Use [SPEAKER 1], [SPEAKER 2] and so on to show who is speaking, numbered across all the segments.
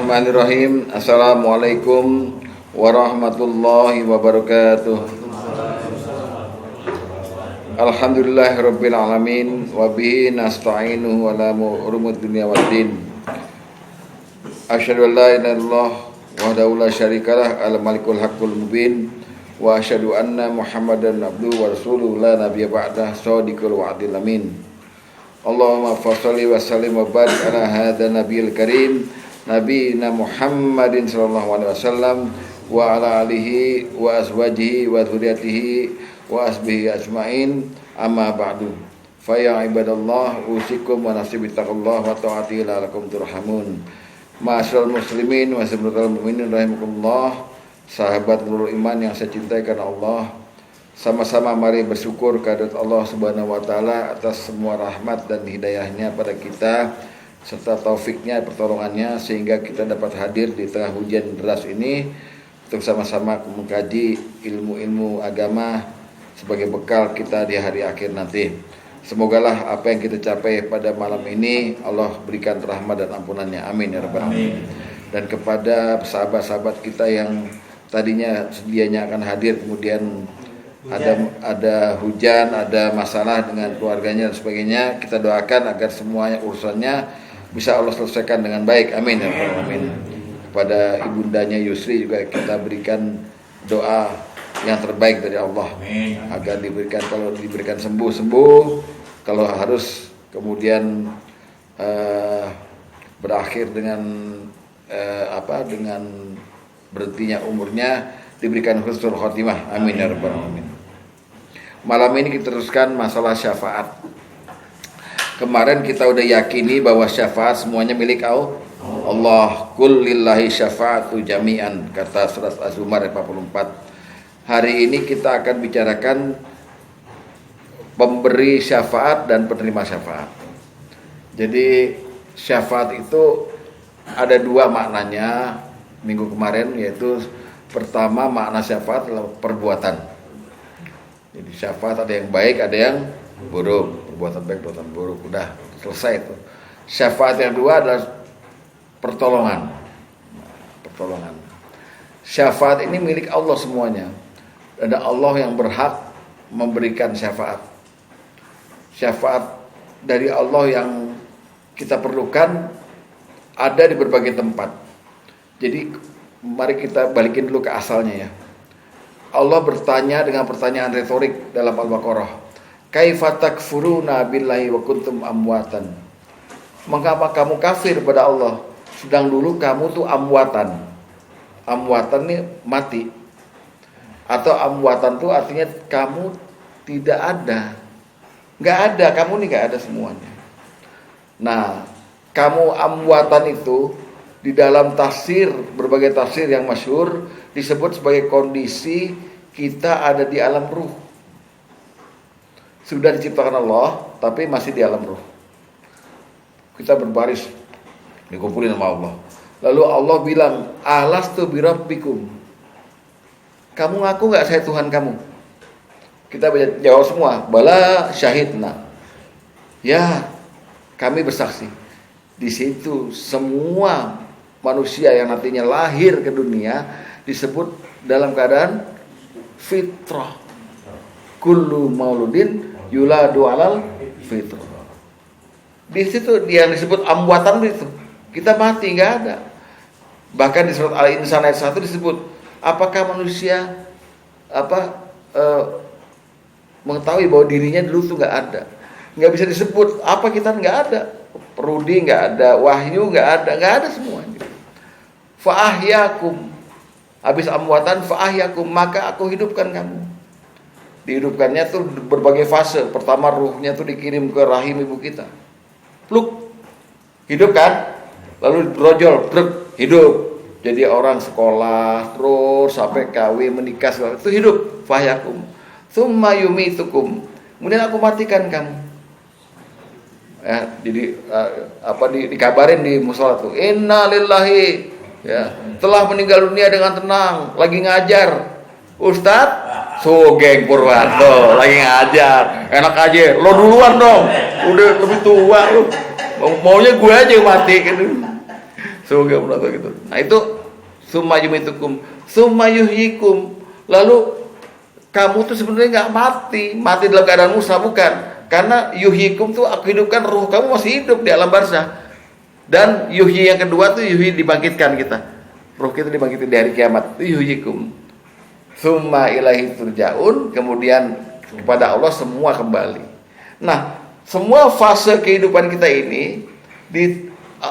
[SPEAKER 1] Bismillahirrahmanirrahim. Assalamualaikum warahmatullahi wabarakatuh. Alhamdulillahirabbil alamin wa bihi nasta'inu ala umuri dunya waddin. Asyhadu an la ilaha illallah wahdahu la syarikalah al-malikul haqqul mubin wa asyhadu anna Muhammadan abduhu wa rasuluhu la nabiyya ba'dah shadiqul wa'dil amin. Allahumma shalli wa sallim wa barik ala hadzal nabiyil karim Nabiyina Muhammadin sallallahu alaihi wasallam wa ala alihi wa azwajihi wa dzurriyyatihi wa asbihi ajmain, amma ba'du. Fa ya ibadallah usikum wa nafsi bittaqullah wa ta'ati la'allakum turhamun. Ma'asyiral muslimin wa sahabatul mukminin rahimakumullah. Sahabat nurul iman yang saya cintai karena Allah, sama-sama mari bersyukur kehadirat Allah Subhanahu wa taala atas semua rahmat dan hidayahnya pada kita, serta taufiknya, pertolongannya, sehingga kita dapat hadir di tengah hujan deras ini untuk sama-sama mengkaji ilmu-ilmu agama sebagai bekal kita di hari akhir nanti. Semogalah apa yang kita capai pada malam ini Allah berikan rahmat dan ampunannya, amin ya rabbal alamin. Dan kepada sahabat-sahabat kita yang tadinya sedianya akan hadir, kemudian ada hujan, ada masalah dengan keluarganya dan sebagainya, kita doakan agar semuanya urusannya bisa Allah selesaikan dengan baik, amin ya rabbal alamin. Kepada ibundanya Yusri juga kita berikan doa yang terbaik dari Allah, agar diberikan, kalau diberikan sembuh, kalau harus kemudian berakhir dengan dengan berhentinya umurnya, diberikan husnul khotimah, amin ya rabbal alamin. Malam ini kita teruskan masalah syafaat. Kemarin kita udah yakini bahwa syafaat semuanya milik Allah. Qul lillahi syafa'atu jami'an, kata surat Az-Zumar 44. Hari ini kita akan bicarakan pemberi syafaat dan penerima syafaat. Jadi syafaat itu ada dua maknanya minggu kemarin, yaitu pertama makna syafaat adalah perbuatan. Jadi syafaat ada yang baik, ada yang buruk, perbuatan baik, perbuatan buruk, udah selesai itu. Syafaat yang dua adalah pertolongan. Syafaat ini milik Allah semuanya. Ada Allah yang berhak memberikan syafaat. Syafaat dari Allah yang kita perlukan ada di berbagai tempat. Jadi mari kita balikin dulu ke asalnya ya. Allah bertanya dengan pertanyaan retorik dalam Al-Baqarah. Kaifa takfuruna billahi wa kuntum amwatan. Mengapa kamu kafir pada Allah sedang dulu kamu tuh amwatan. Amwatan ini mati. Atau amwatan itu artinya kamu tidak ada. Enggak ada, kamu nih enggak ada semuanya. Nah, kamu amwatan itu di dalam tafsir, berbagai tafsir yang masyhur disebut sebagai kondisi kita ada di alam ruh. Sudah diciptakan Allah, tapi masih di alam ruh. Kita berbaris, dikumpulin sama Allah. Lalu Allah bilang, alastu birabbikum. Kamu ngaku nggak saya Tuhan kamu? Kita jawab semua, bala syahidna. Ya, kami bersaksi. Di situ semua manusia yang nantinya lahir ke dunia disebut dalam keadaan fitrah. Kullu mauludin yuladu alal fitrah. Di situ yang disebut amwatan itu kita mati, nggak ada. Bahkan di surat Al-Insan ayat 1 disebut, apakah manusia mengetahui bahwa dirinya dulu tuh nggak ada, nggak bisa disebut apa, kita nggak ada, Rudi nggak ada, Wahyu nggak ada semuanya. Fa'ahyakum, habis amwatan fa'ahyakum, maka aku hidupkan kamu. Dihidupkannya tuh berbagai fase. Pertama ruhnya tuh dikirim ke rahim ibu kita, pluk, hidup kan, lalu brojol, brek, hidup. Jadi orang sekolah terus sampai kawin menikah segala itu hidup. Fahyakum, tsumma yumitukum, kemudian aku matikan kamu. Ya, jadi dikabarin di mushola tuh, inna lillahi, ya, telah meninggal dunia dengan tenang, lagi ngajar. Ustadz Sugeng Purwanto lagi ngajar, enak aja, lo duluan dong, udah lebih tua lo, maunya gue aja yang mati gitu. Semoga Allah gitu. Nah itu summa yumitukum, summa yuhyikum. Lalu kamu tuh sebenarnya nggak mati dalam keadaan musnah, bukan? Karena yuhyikum tuh aku hidupkan, ruh kamu masih hidup di alam barzah. Dan yuhyi yang kedua tuh yuhyi dibangkitkan kita. Ruh kita dibangkitkan di hari kiamat. Itu yuhyikum. Summa ilaihi turja'un, kemudian kepada Allah semua kembali. Nah, semua fase kehidupan kita ini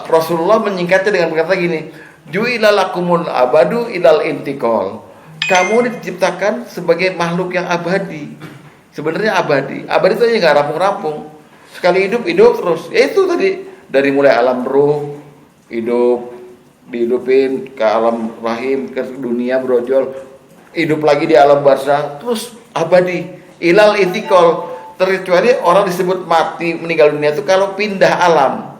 [SPEAKER 1] Rasulullah menyingkatnya dengan berkata gini, ju'ila lakumul abadu ilal intiqal. Kamu diciptakan sebagai makhluk yang abadi. Sebenarnya abadi. Abadi itu nggak rampung-rampung. Sekali hidup terus. Ya itu tadi, dari mulai alam ruh, dihidupin ke alam rahim, ke dunia brojol, hidup lagi di alam barzah, terus abadi. Ilal intiqal. Terkecuali orang disebut mati, meninggal dunia itu kalau pindah alam.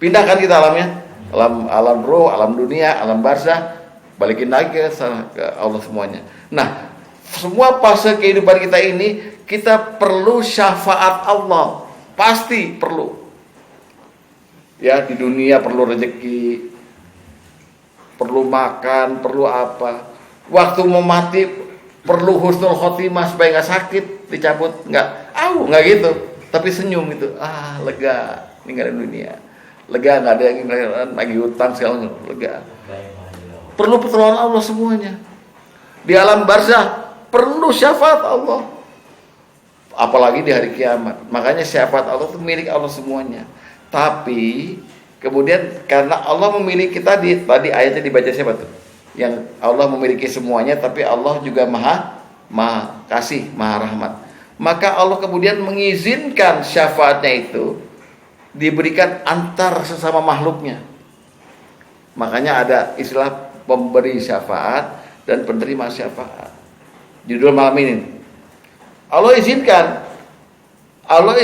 [SPEAKER 1] Pindah kan kita alamnya, alam roh, alam dunia, alam barzah, balikin lagi ke Allah semuanya. Nah, semua fase kehidupan kita ini kita perlu syafaat Allah, pasti perlu. Ya, di dunia perlu rezeki, perlu makan, perlu apa. Waktu mau mati perlu husnul khotimah supaya nggak sakit, dicabut, nggak gitu, tapi senyum itu, lega ninggalin dunia. Lega, nggak ada yang lagi hutang segala, lega. Perlu pertolongan Allah semuanya. Di alam barzah perlu syafaat Allah. Apalagi di hari kiamat. Makanya syafaat Allah itu milik Allah semuanya. Tapi kemudian karena Allah memiliki tadi ayatnya dibaca siapa tuh? Yang Allah memiliki semuanya, tapi Allah juga maha kasih, maha rahmat. Maka Allah kemudian mengizinkan syafaatnya itu diberikan antar sesama makhluknya. Makanya ada istilah pemberi syafaat dan penerima syafaat. Judul malam ini Allah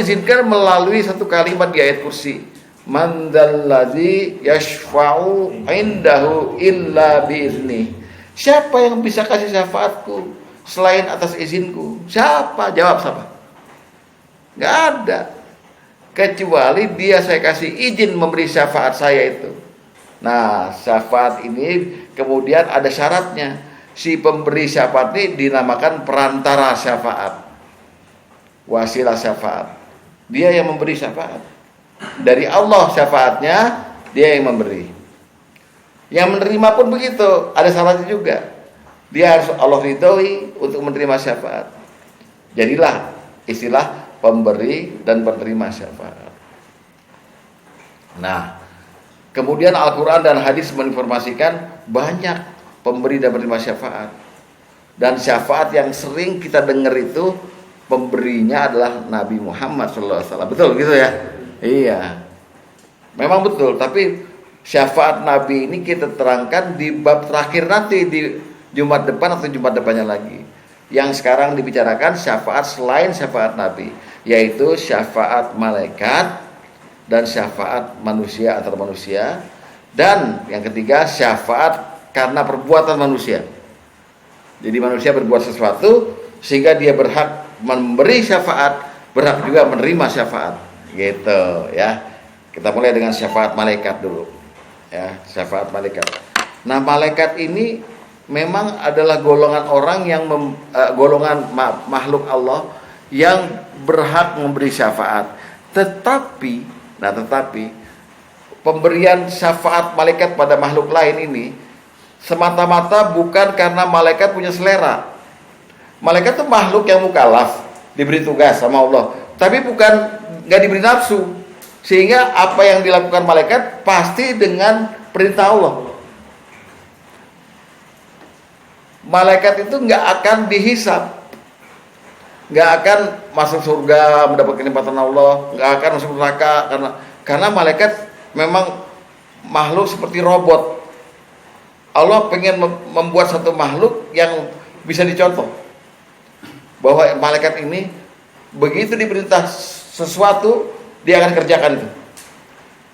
[SPEAKER 1] izinkan melalui satu kalimat di ayat kursi, man dzalladzi yashfa'u indahu illa biizni. Siapa yang bisa kasih syafaatku selain atas izinku? Siapa? Jawab siapa? Nggak ada. Kecuali dia saya kasih izin memberi syafaat saya itu. Nah, syafaat ini kemudian ada syaratnya. Si pemberi syafaat ini dinamakan perantara syafaat, wasilah syafaat. Dia yang memberi syafaat. Dari Allah syafaatnya, dia yang memberi. Yang menerima pun begitu, ada syaratnya juga. Dia harus Allah ridhoi untuk menerima syafaat. Jadilah istilah pemberi dan penerima syafaat. Nah, kemudian Al-Quran dan hadis menginformasikan banyak pemberi dan penerima syafaat. Dan syafaat yang sering kita dengar itu pemberinya adalah Nabi Muhammad SAW. Betul gitu ya? Iya, memang betul. Tapi syafaat Nabi ini kita terangkan di bab terakhir nanti, di Jumat depan atau Jumat depannya lagi. Yang sekarang dibicarakan syafaat selain syafaat Nabi, yaitu syafaat malaikat dan syafaat manusia antar manusia. Dan yang ketiga syafaat karena perbuatan manusia. Jadi manusia berbuat sesuatu sehingga dia berhak memberi syafaat, berhak juga menerima syafaat. Gitu ya. Kita mulai dengan syafaat malaikat dulu. Ya, syafaat malaikat. Nah, malaikat ini memang adalah golongan orang yang golongan makhluk Allah yang berhak memberi syafaat. Tetapi pemberian syafaat malaikat pada makhluk lain ini semata-mata bukan karena malaikat punya selera. Malaikat itu makhluk yang mukallaf, diberi tugas sama Allah, tapi bukan nggak diberi nafsu, sehingga apa yang dilakukan malaikat pasti dengan perintah Allah. Malaikat itu nggak akan dihisab, nggak akan masuk surga mendapatkan kenikmatan Allah, nggak akan masuk neraka, karena malaikat memang makhluk seperti robot. Allah pengen membuat satu makhluk yang bisa dicontoh, bahwa malaikat ini begitu diperintah sesuatu dia akan kerjakan itu.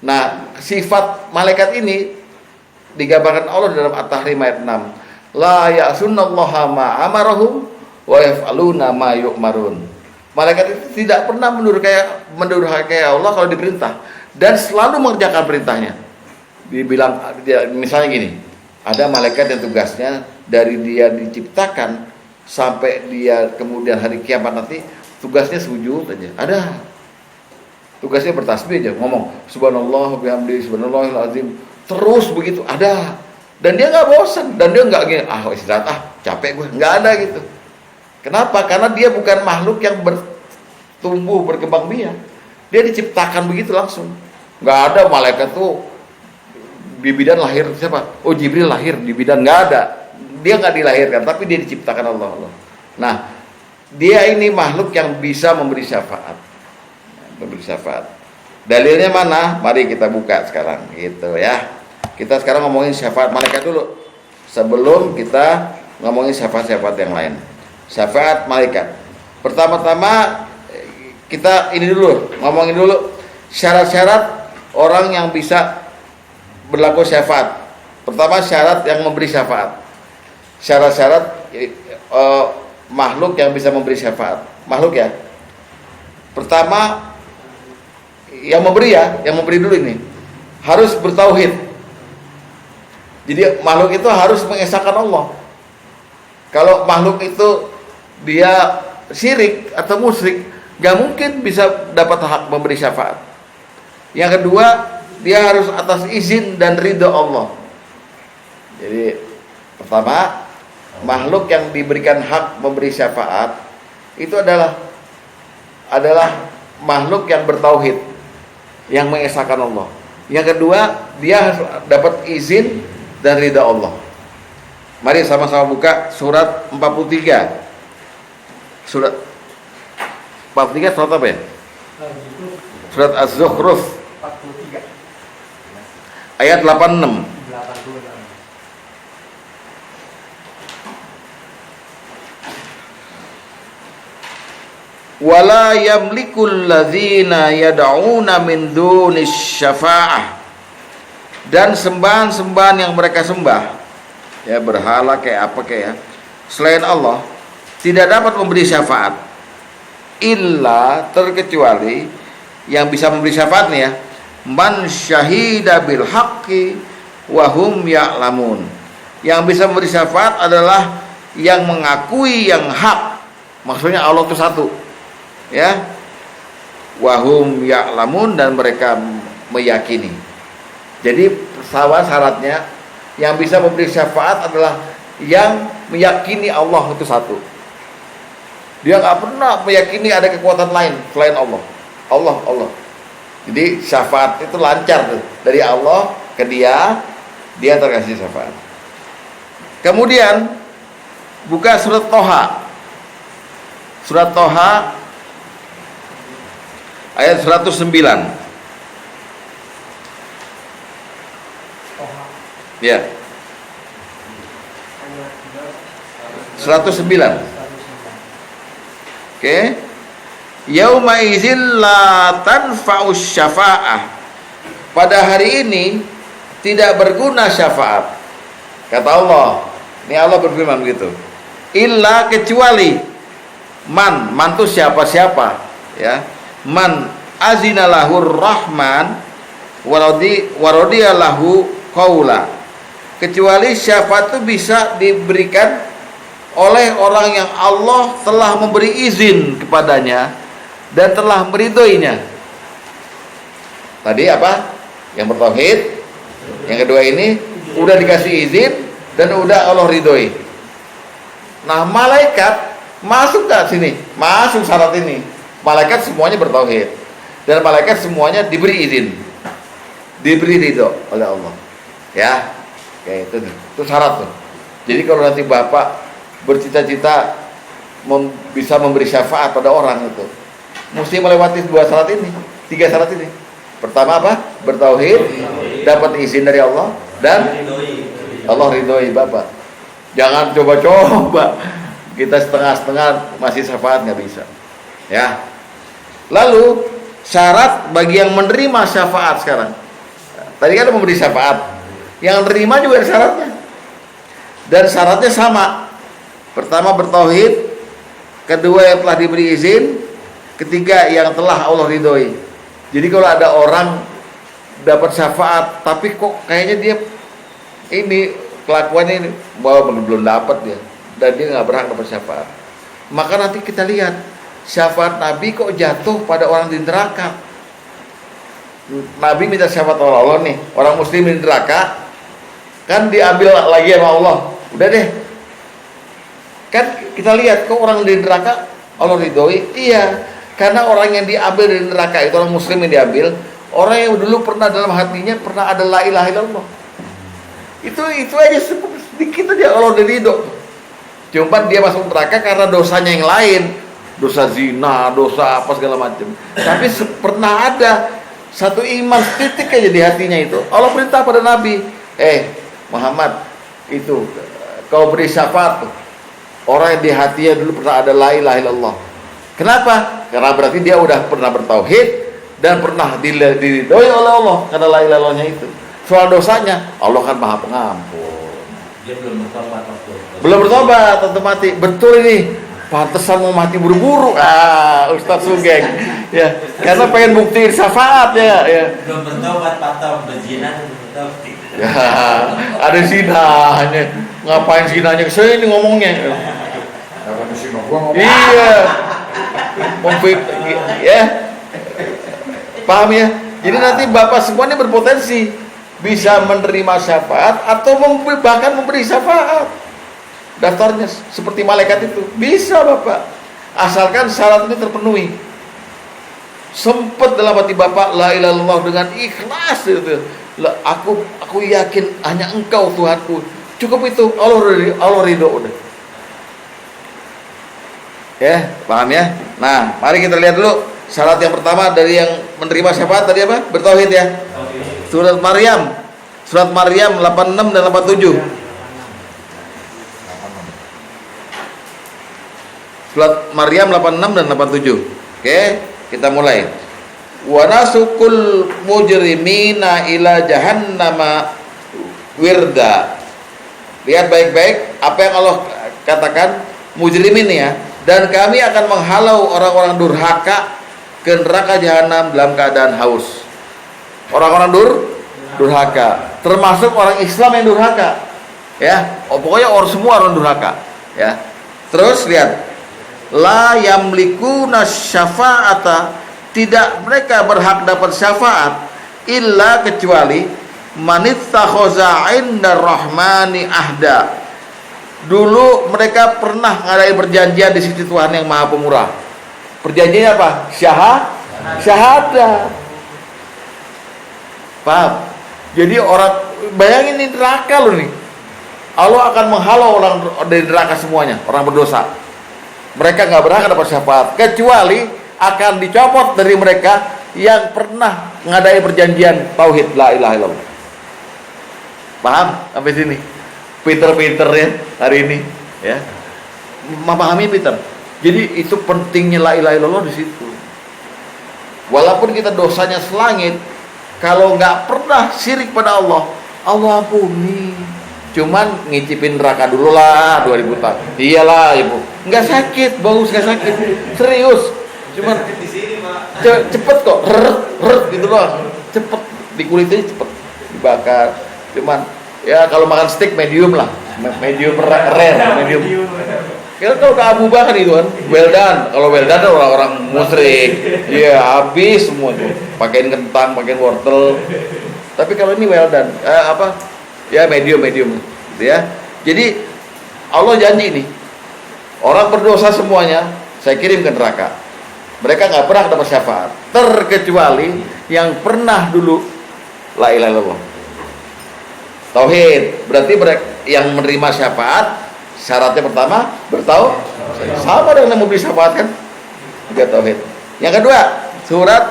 [SPEAKER 1] Nah, sifat malaikat ini digambarkan Allah dalam At-Tahrim ayat 6. La ya'sunallaha ma amarahum wa yaf'aluna ma yu'marun. Malaikat itu tidak pernah mendurhakai Allah kalau diperintah, dan selalu mengerjakan perintahnya. dibilang misalnya gini, ada malaikat yang tugasnya dari dia diciptakan sampai dia kemudian hari kiamat nanti tugasnya sujud aja. Ada tugasnya bertasbih aja, ngomong subhanallah bihamdi subhanallahil azim, terus begitu ada. Dan dia nggak bosan, dan dia nggak gini, istirahat, capek gue, nggak ada gitu. Kenapa? Karena dia bukan makhluk yang bertumbuh berkembang biak. Dia diciptakan begitu langsung. Nggak ada malaikat tuh di bidan lahir siapa? Oh Jibril lahir di bidan, nggak ada. Dia nggak dilahirkan, tapi dia diciptakan Allah. Nah, dia ini makhluk yang bisa memberi syafaat. Memberi syafaat. Dalilnya mana? Mari kita buka sekarang, gitu ya. Kita sekarang ngomongin syafaat malaikat dulu, sebelum kita ngomongin syafaat-syafaat yang lain. Syafaat malaikat. Pertama-tama kita ini dulu, ngomongin dulu syarat-syarat orang yang bisa berlaku syafaat. Pertama, syarat yang memberi syafaat. Syarat-syarat makhluk yang bisa memberi syafaat. Makhluk ya. Pertama, yang memberi dulu ini harus bertauhid. Jadi makhluk itu harus mengesahkan Allah. Kalau makhluk itu dia syirik atau musyrik, gak mungkin bisa dapat hak memberi syafaat. Yang kedua, dia harus atas izin dan ridho Allah. Jadi pertama, makhluk yang diberikan hak memberi syafaat itu adalah makhluk yang bertauhid, yang mengesahkan Allah. Yang kedua, dia harus dapat izin dan ridha Allah. Mari sama-sama buka surat 43. Surat 43 surat apa ya? Surat Az-Zukhruf
[SPEAKER 2] 43
[SPEAKER 1] ayat 86. Wala yamlikul ladzina yad'una min dunis syafa'ah, dan sembahan-sembahan yang mereka sembah, ya berhala kayak apa kayak ya, selain Allah tidak dapat memberi syafaat, illa terkecuali yang bisa memberi syafaat nih ya, man syahida bil haqqi wa hum ya'lamun. Yang bisa memberi syafaat adalah yang mengakui yang hak, maksudnya Allah itu satu, ya, wa hum ya'lamun, dan mereka meyakini. Jadi syaratnya yang bisa memberi syafaat adalah yang meyakini Allah itu satu. Dia nggak pernah meyakini ada kekuatan lain selain Allah. Allah. Jadi syafaat itu lancar tuh dari Allah ke dia terkasih syafaat. Kemudian buka surat Toha. Surat Toha ayat 109. Ya. 109. Oke. Yauma idzil la tanfa'us syafa'ah. Pada hari ini tidak berguna syafaat. Kata Allah. Ini Allah berfirman begitu. Illa kecuali man itu siapa-siapa, ya. Man azina lahur rahman waradiya lahu qaula. Kecuali syafaat itu bisa diberikan oleh orang yang Allah telah memberi izin kepadanya dan telah meridhoinya. Tadi apa? Yang bertauhid. Yang kedua ini udah dikasih izin dan udah Allah ridhoi. Nah, malaikat masuk gak sini? Masuk syarat ini. Malaikat semuanya bertauhid dan malaikat semuanya diberi izin, diberi ridho oleh Allah. Ya. Kayak itu syarat tuh. Jadi kalau nanti Bapak bercita-cita bisa memberi syafaat pada orang itu, mesti melewati 2 syarat ini, 3 syarat ini. Pertama apa? Bertauhid, dapat izin dari Allah, dan Allah ridhoi Bapak. Jangan coba-coba kita setengah-setengah masih syafaat, nggak bisa. Ya. Lalu syarat bagi yang menerima syafaat sekarang. Tadi kan memberi syafaat. Yang terima juga ada syaratnya. Dan syaratnya sama. Pertama bertauhid, kedua yang telah diberi izin, ketiga yang telah Allah ridhoi. Jadi kalau ada orang dapat syafaat, tapi kok kayaknya dia ini kelakuannya ini belum dapat dia, dan dia nggak berhak dapat syafaat. Maka nanti kita lihat syafaat Nabi kok jatuh pada orang di neraka. Nabi minta syafaat oleh Allah nih, orang muslim di neraka, kan diambil lagi sama Allah. Udah deh, kan kita lihat kok orang di neraka Allah ridhoi. Iya, karena orang yang diambil dari neraka itu orang muslim yang diambil, orang yang dulu pernah dalam hatinya pernah ada la ilaha illallah. Itu aja sedikit aja Allah udah ridho. Cuma dia masuk neraka karena dosanya yang lain, dosa zina, dosa apa segala macam. Tapi pernah ada satu iman titik aja di hatinya itu. Allah perintah pada Nabi, Muhammad, itu kau beri syafaat tuh orang yang di hatinya dulu pernah ada la ilaha illallah. Kenapa? Karena berarti dia udah pernah bertauhid dan pernah diridhoi oleh Allah karena la ilaha illallahnya itu. Soal dosanya, Allah kan Maha Pengampun.
[SPEAKER 2] Dia belum bertobat waktu.
[SPEAKER 1] Belum bertobat, tentu mati. Betul ini. Pantesan mau mati buru-buru. Ustaz Sugeng. Ya, karena pengen buktiin syafaat ya.
[SPEAKER 2] Belum bertobat, patah berzina belum bertobat.
[SPEAKER 1] Ya, ada zinanya. Ngapain zinanya? Saya ini ngomongnya. Iya. Ya. Paham ya? Jadi nanti Bapak semuanya berpotensi bisa menerima syafaat atau bahkan memberi syafaat. Daftarnya seperti malaikat itu bisa Bapak, asalkan syarat ini terpenuhi. Sempet dalam hati Bapak la ilaha illallah dengan ikhlas itu. Aku yakin hanya Engkau Tuhanku. Cukup itu, Allah ridho udah. Ya, paham ya? Nah, mari kita lihat dulu syarat yang pertama dari yang menerima syafaat tadi apa? Bertauhid ya. Surat Maryam 86 dan 87. Surat Maryam 86 dan 87. Oke, kita mulai. Wa nasukul mujrimina ila jahannama wirda. Lihat baik-baik apa yang Allah katakan mujrimin ya. Dan kami akan menghalau orang-orang durhaka ke neraka jahanam dalam keadaan haus. Orang-orang durhaka, termasuk orang Islam yang durhaka. Ya, pokoknya semua orang durhaka, ya. Terus lihat, la yamlikuna syafa'ata, tidak mereka berhak dapat syafaat illa kecuali manittakhaza 'inda rahmani ahda. Dulu mereka pernah ngadain perjanjian di sisi Tuhan yang Maha Pemurah. Perjanjiannya apa? Syahadah. Paham? Jadi orang, bayangin ini neraka loh nih. Allah akan menghalau orang dari neraka semuanya, orang berdosa. Mereka nggak berhak dapat syafaat kecuali akan dicopot dari mereka yang pernah ngadain perjanjian tauhid la ilaha illallah. Paham sampai sini? Pinter-pinter ya hari ini, ya. Memahami pinter. Jadi itu pentingnya la ilaha illallah di situ. Walaupun kita dosanya selangit, kalau nggak pernah syirik pada Allah, Allah ampuni. Cuman ngicipin neraka dulu lah 2000 tahun. Iyalah ibu, nggak sakit, bagus nggak sakit, serius. Cuman cepet kok, gitu doang. Cepet di kulitnya cepet dibakar. Cuman ya kalau makan steak medium lah, medium rare, medium. Kita kalau ke Abu Bakar itu kan, well done. Kalau well done orang-orang musyrik, ya habis semua tuh. Pakein kentang, pakein wortel. Tapi kalau ini well done, ya medium, gitu ya. Jadi Allah janji nih, orang berdosa semuanya saya kirim ke neraka. Mereka nggak pernah dapat syafaat, terkecuali yang pernah dulu la ilaha illallah. Tauhid, berarti yang menerima syafaat syaratnya pertama bertauhid, sama dengan yang memberi syafaat kan, juga tauhid. Yang kedua, surat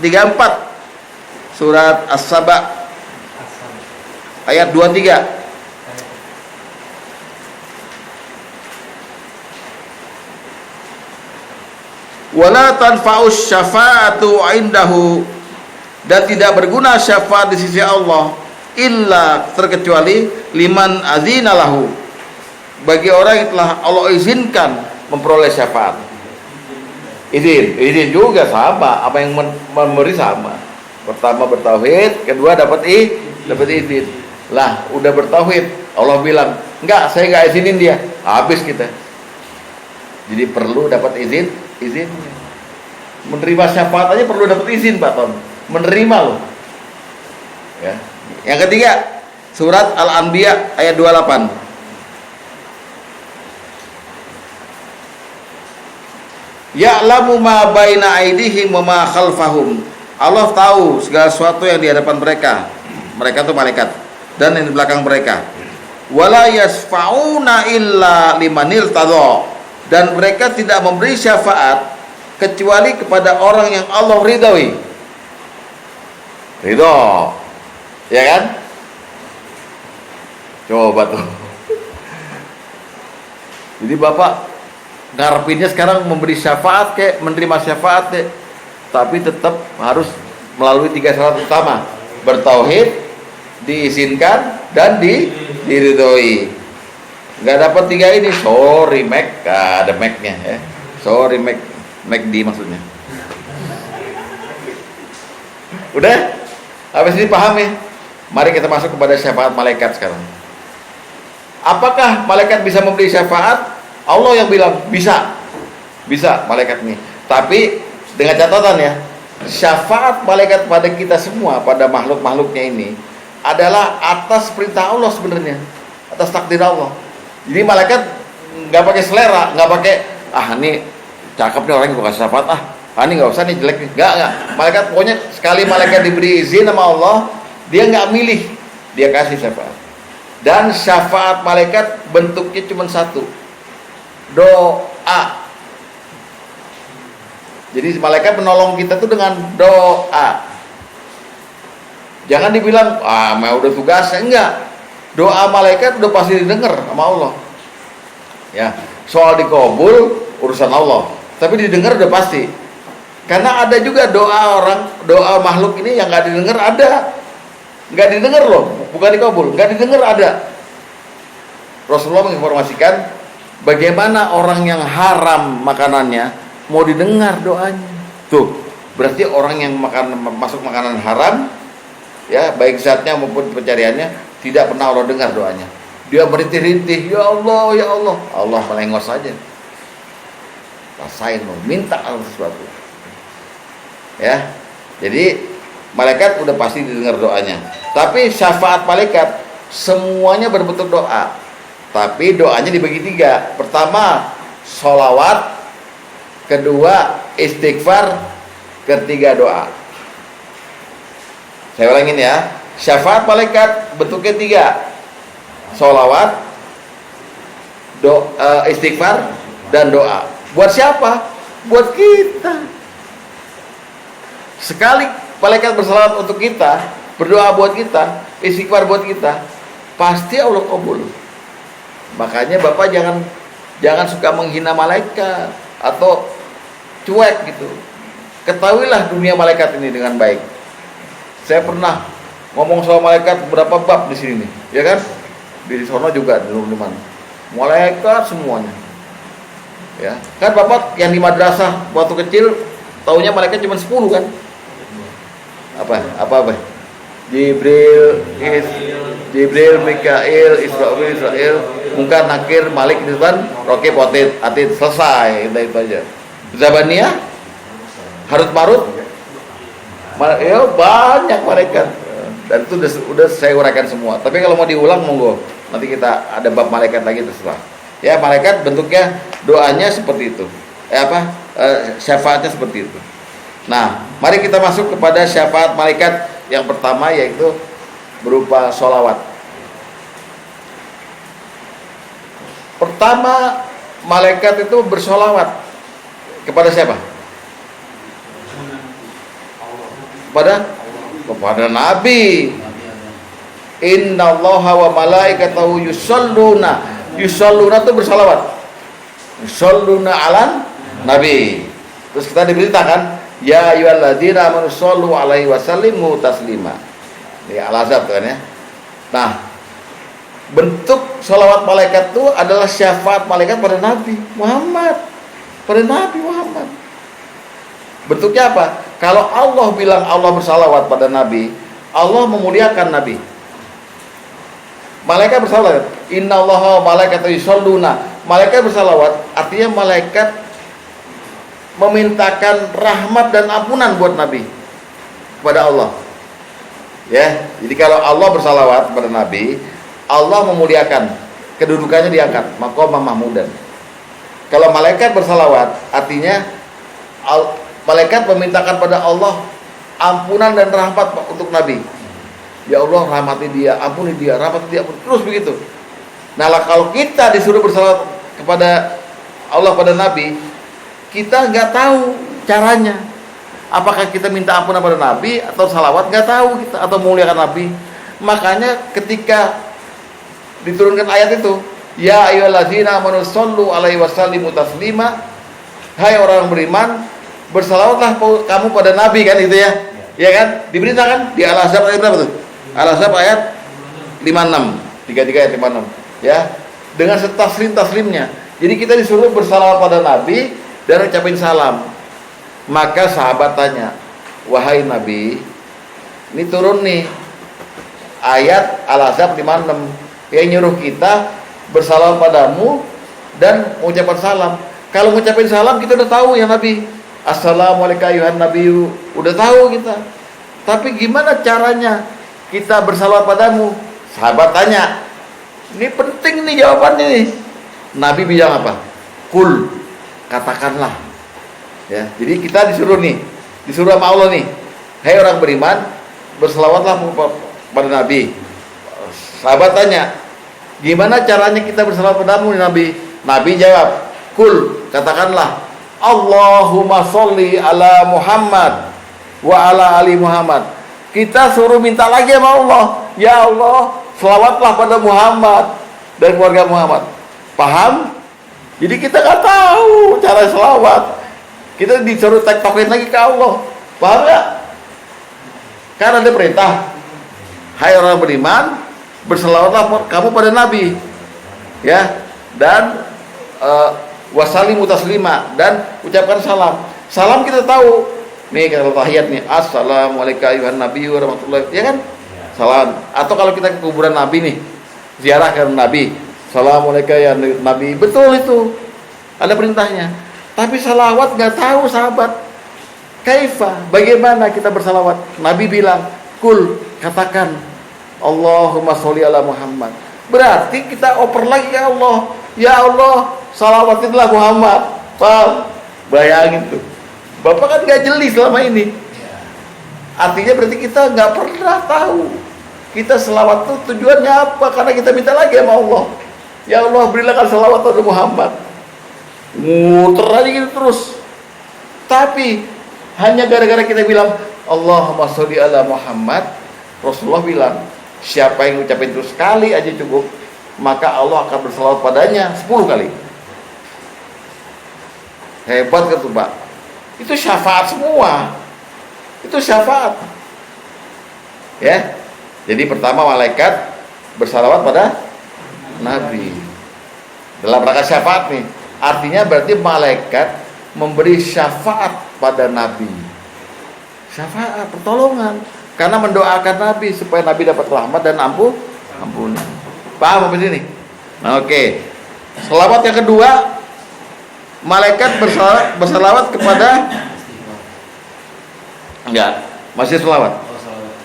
[SPEAKER 1] 34, surat As-Saba ayat 23. Wala tanfa'us syafa'atu 'indahu, dan tidak berguna syafaat di sisi Allah illa terkecuali liman azina lahu, bagi orang yang telah Allah izinkan memperoleh syafaat. Izin juga sama, apa yang memberi sama. Pertama bertauhid, kedua dapat izin. Lah, udah bertauhid, Allah bilang, enggak, saya enggak izinin dia. Habis kita. Jadi perlu dapat izinnya. Menerima syafaat aja perlu dapat izin, Pak Tom. Menerima loh. Ya. Yang ketiga, surat Al-Anbiya ayat 28. Ya'lamu ma baina aydihim wa ma khalfahum. Allah tahu segala sesuatu yang di hadapan mereka. Mereka itu malaikat, dan yang di belakang mereka. Wala yasfa'una illa limanil tadha. Dan mereka tidak memberi syafaat kecuali kepada orang yang Allah ridhoi. Ridho, ya kan? Coba tuh. Jadi Bapak ngarepinnya sekarang memberi syafaat kayak menerima syafaat kayak, tapi tetap harus melalui 3 syarat utama: bertauhid, diizinkan, dan diridhoi. Nggak dapat 3 ini, sorry Mac, ada Mac-nya ya. Sorry Mac. McD maksudnya. Udah? Habis ini paham ya? Mari kita masuk kepada syafaat malaikat sekarang. Apakah malaikat bisa memberi syafaat? Allah yang bilang bisa. Bisa malaikat ini. Tapi dengan catatan ya, syafaat malaikat pada kita semua, pada makhluk-makhluknya ini adalah atas perintah Allah sebenarnya, atas takdir Allah. Jadi malaikat nggak pakai selera, nggak pakai ini cakep nih orang yang gue kasih syafaat, ini nggak usah nih, jelek nih, nggak. Malaikat pokoknya sekali malaikat diberi izin sama Allah, dia nggak milih, dia kasih syafaat. Dan syafaat malaikat bentuknya cuma satu, doa. Jadi malaikat menolong kita tuh dengan doa. Jangan dibilang mau udah tugasnya, enggak. Doa malaikat udah pasti didengar sama Allah. Ya, soal dikabul urusan Allah. Tapi didengar udah pasti. Karena ada juga doa makhluk ini yang nggak didengar ada. Nggak didengar loh, bukan dikabul, nggak didengar ada. Rasulullah menginformasikan bagaimana orang yang haram makanannya mau didengar doanya. Tuh, berarti orang yang masuk makanan haram, ya baik zatnya maupun pencariannya, tidak pernah Allah dengar doanya. Dia merintih-rintih, ya Allah, Allah melengos saja. Rasain loh, minta sesuatu. Ya, jadi malaikat udah pasti didengar doanya. Tapi syafaat malaikat semuanya berbentuk doa. Tapi doanya dibagi 3. Pertama, sholawat. Kedua, istighfar. Ketiga, doa. Saya ulangin ya. Syafaat malaikat bentuknya 3. Sholawat, istighfar, dan doa. Buat siapa? Buat kita. Sekali malaikat bersalawat untuk kita, berdoa buat kita, istighfar buat kita, pasti Allah kabul. Makanya Bapak jangan suka menghina malaikat atau cuek gitu. Ketahuilah dunia malaikat ini dengan baik. Saya pernah ngomong soal malaikat beberapa bab di sini, ya kan? Di sono juga di mana. Malaikat semuanya. Ya, kan Bapak yang di madrasah waktu kecil taunya malaikat cuma 10 kan? Apa? Jibril, Mikail, Israel, Munkar, Nakir, Malik, Ridwan, Rokib, Atid, selesai, udah itu aja. Zabaniyah, Harut Marut, ya banyak malaikat. Dan itu udah saya uraikan semua. Tapi kalau mau diulang monggo, nanti kita ada bab malaikat lagi terserah. Ya, malaikat bentuknya doanya seperti itu. Syafaatnya seperti itu. Nah, mari kita masuk kepada syafaat malaikat yang pertama, yaitu berupa sholawat. Pertama, malaikat itu bersolawat kepada siapa? Kepada Nabi. Innallaha wa malaikatahu yusholluna itu bersalawat. Yusholluna alan Nabi. Terus kita diberitakan, ya ayyuhalladzina amanu shollu alaihi wasallimu taslima. Ini Al-Ahzab kan ya. Nah, bentuk sholawat malaikat itu adalah syafaat malaikat pada Nabi Muhammad. Bentuknya apa? Kalau Allah bilang Allah bersalawat pada Nabi, Allah memuliakan Nabi. Malaikat bersalawat, innallaha malaikatahu yusholluna. Malaikat bersalawat artinya malaikat memintakan rahmat dan ampunan buat Nabi kepada Allah. Ya, jadi kalau Allah bersalawat kepada Nabi, Allah memuliakan, kedudukannya diangkat, maqamah mahmudan. Kalau malaikat bersalawat artinya malaikat memintakan pada Allah ampunan dan rahmat untuk Nabi. Ya Allah, rahmati dia, ampuni dia, rahmati dia, terus begitu. Nah, kalau kita disuruh bersalawat kepada Allah pada Nabi, kita nggak tahu caranya. Apakah kita minta ampunan pada Nabi atau salawat, nggak tahu kita, atau memuliakan Nabi. Makanya ketika diturunkan ayat itu, ya ayyuhallazina amanu shollu alaihi wasallimu taslima, hai orang beriman, bersalawatlah kamu pada Nabi, kan itu ya. Ya kan? Diberitakan di Al-Ahzab ayat berapa tuh? Al-Ahzab ayat 56, 33 ayat 56, ya. Dengan taslim-taslimnya. Jadi kita disuruh bersalawat pada Nabi dan ucapin salam. Maka sahabat tanya, wahai Nabi, ini turun nih ayat Al-Ahzab 56 yang nyuruh kita bersalawat padamu dan mengucapkan salam. Kalau mengucapin salam kita udah tahu ya Nabi, assalamualaikum ayuhan nabiyyu, udah tahu kita. Tapi gimana caranya kita bersalawat padamu? Sahabat tanya, ini penting nih jawabannya nih. Nabi bilang apa? Kul, katakanlah. Ya, jadi kita disuruh sama Allah nih, hai orang beriman, bersalawatlah pada Nabi. Sahabat tanya, gimana caranya kita bersalawat padamu Nabi? Nabi jawab, kul, katakanlah, Allahumma sholli ala Muhammad wa ala ali Muhammad. Kita suruh minta lagi sama Allah, ya Allah, selawatlah pada Muhammad dan keluarga Muhammad. Paham? Jadi kita nggak tahu cara selawat. Kita disuruh tektokin lagi ke Allah. Paham nggak? Kan ada perintah, hai orang beriman, berselawatlah kamu pada Nabi, ya, dan wasalimu taslima, dan ucapkan salam. Salam kita tahu. Nih kalau tahiyat nih, assalamualaikum ayuhan nabiyyu warahmatullahi, ya kan? Salam. Atau kalau kita ke kuburan Nabi nih, ziarah ke Nabi, assalamualaikum ya Nabi, betul itu, ada perintahnya. Tapi salawat nggak tahu sahabat. Kaifa? Bagaimana kita bersalawat? Nabi bilang, kul, katakan, Allahumma sholli ala Muhammad. Berarti kita oper lagi ke Allah. Ya Allah, salawatillah Muhammad. Paham? Bayangin tuh. Bapak kan gak jeli selama ini. Artinya berarti kita gak pernah tahu kita selawat tuh tujuannya apa. Karena kita minta lagi sama Allah, ya Allah, berilah salawat pada Muhammad. Muter aja gitu terus. Tapi hanya gara-gara kita bilang Allahumma sholli ala Muhammad, Rasulullah bilang, siapa yang ucapin itu sekali aja cukup, maka Allah akan bersalawat padanya 10 kali. Hebat kan tuh Pak? Itu syafaat semua. Itu syafaat. Ya. Jadi pertama malaikat bersalawat pada Nabi dalam rangka syafaat nih. Artinya berarti malaikat memberi syafaat pada Nabi. Syafaat, pertolongan, karena mendoakan Nabi supaya Nabi dapat rahmat dan ampunan. Paham sampai sini? Nah, oke. Selawat yang kedua, malaikat bersalawat kepada, enggak, masih selawat.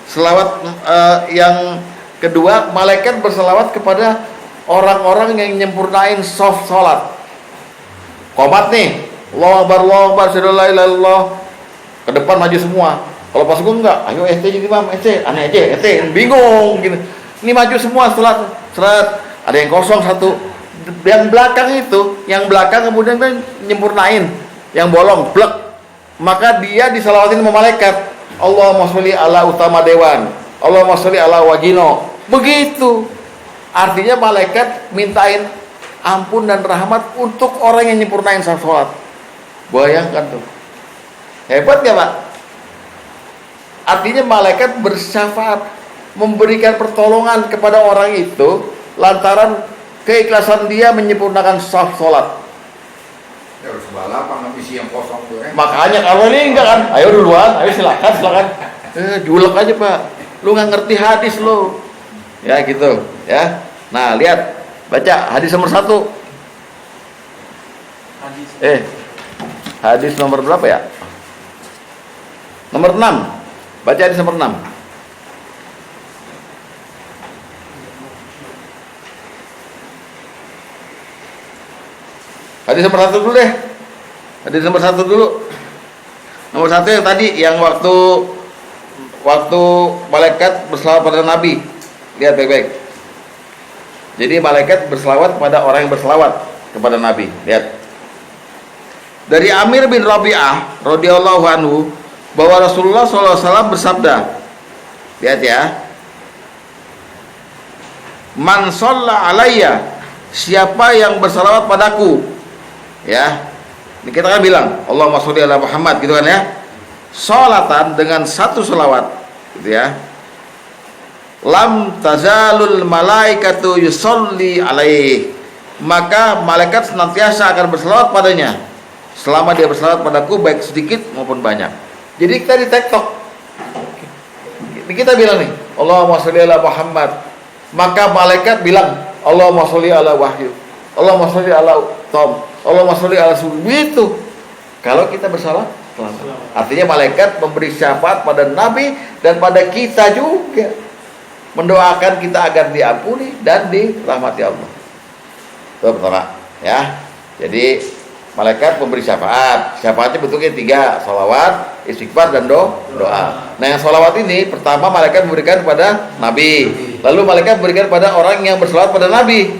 [SPEAKER 1] Selawat yang kedua, malaikat bersalawat kepada orang-orang yang nyempurnain soft salat. Qomat nih, Allahu Akbar, Allahu Akbar, la ilaha illallah. Ke depan maju semua. Kalau pas gue enggak, ayo ente jadi imam, aneh aja, ente bingung gitu. Ini maju semua salat, seret, ada yang kosong satu. Yang belakang itu, yang belakang kemudian kan nyempurnain, yang bolong, blek. Maka dia disalawatin sama malaikat. Allahumma sholli ala utama dewan, Allahumma sholli ala wagino. Begitu. Artinya malaikat mintain ampun dan rahmat untuk orang yang nyempurnain salat. Bayangkan tuh. Hebat gak Pak? Artinya malaikat bersyafaat, memberikan pertolongan kepada orang itu lantaran keikhlasan dia menyempurnakan saf salat.
[SPEAKER 3] Ya harus balap sama misi yang kosong tuh
[SPEAKER 1] Makanya kalau ini enggak kan, ayo duluan, ayo silakan. Diulek aja Pak, lu nggak ngerti hadis lo. Ya gitu, ya. Nah lihat, baca hadis nomor 1. Hadis nomor berapa ya? Nomor 6. Baca hadis nomor 6. Hadis nomor 1 dulu deh. Hadis nomor 1 dulu. Nomor 1 yang tadi, yang waktu malaikat berselawat pada Nabi. Lihat baik-baik. Jadi malaikat berselawat kepada orang yang berselawat kepada Nabi. Lihat. Dari Amir bin Rabi'ah radhiyallahu anhu bahwa Rasulullah SAW bersabda. Lihat ya. Man shalla alayya, siapa yang berselawat padaku. Ya. Ini kita kan bilang Allahumma sholli ala Muhammad gitu kan ya. Sholatan dengan satu selawat gitu ya. Lam tazalul malaikatu yusolli alaih, maka malaikat senantiasa akan berselawat padanya selama dia berselawat padaku, baik sedikit maupun banyak. Jadi kita di TikTok kita bilang nih Allahumma sholli ala Muhammad, maka malaikat bilang Allahumma sholli ala Wahyu, Allahumma sholli ala Tom, Allahumma sholli ala itu. Kalau kita bersalat, artinya malaikat memberi syafaat pada Nabi dan pada kita juga, mendoakan kita agar diampuni dan dirahmati Allah. Itu pertama, ya. Jadi malaikat memberi syafaat. Syafaatnya bentuknya 3, sholawat, istighfar dan doa. Nah, yang sholawat ini pertama malaikat memberikan kepada Nabi, lalu malaikat memberikan pada orang yang berselawat pada Nabi,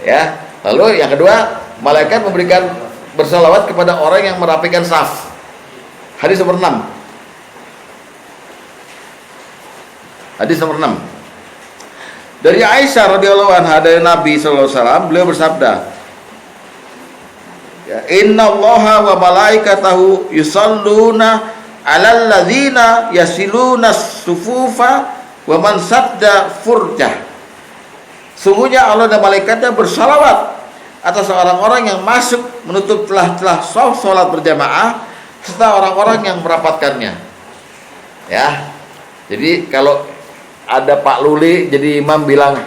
[SPEAKER 1] ya. Lalu yang kedua, malaikat memberikan berselawat kepada orang yang merapikan saf. Hadis nomor 6. Hadis nomor 6. Dari Aisyah radhiyallahu anha dari Nabi sallallahu alaihi wasallam, beliau bersabda, ya, innallaha wa malaikatahu yusalluna 'alal ladzina yasiluna sufufa wa man sadda furjah. Sungguhnya Allah dan malaikatnya bersalawat atas orang-orang yang masuk menutup celah-celah salat berjamaah serta orang-orang yang merapatkannya. Ya. Jadi kalau ada Pak Luli jadi imam bilang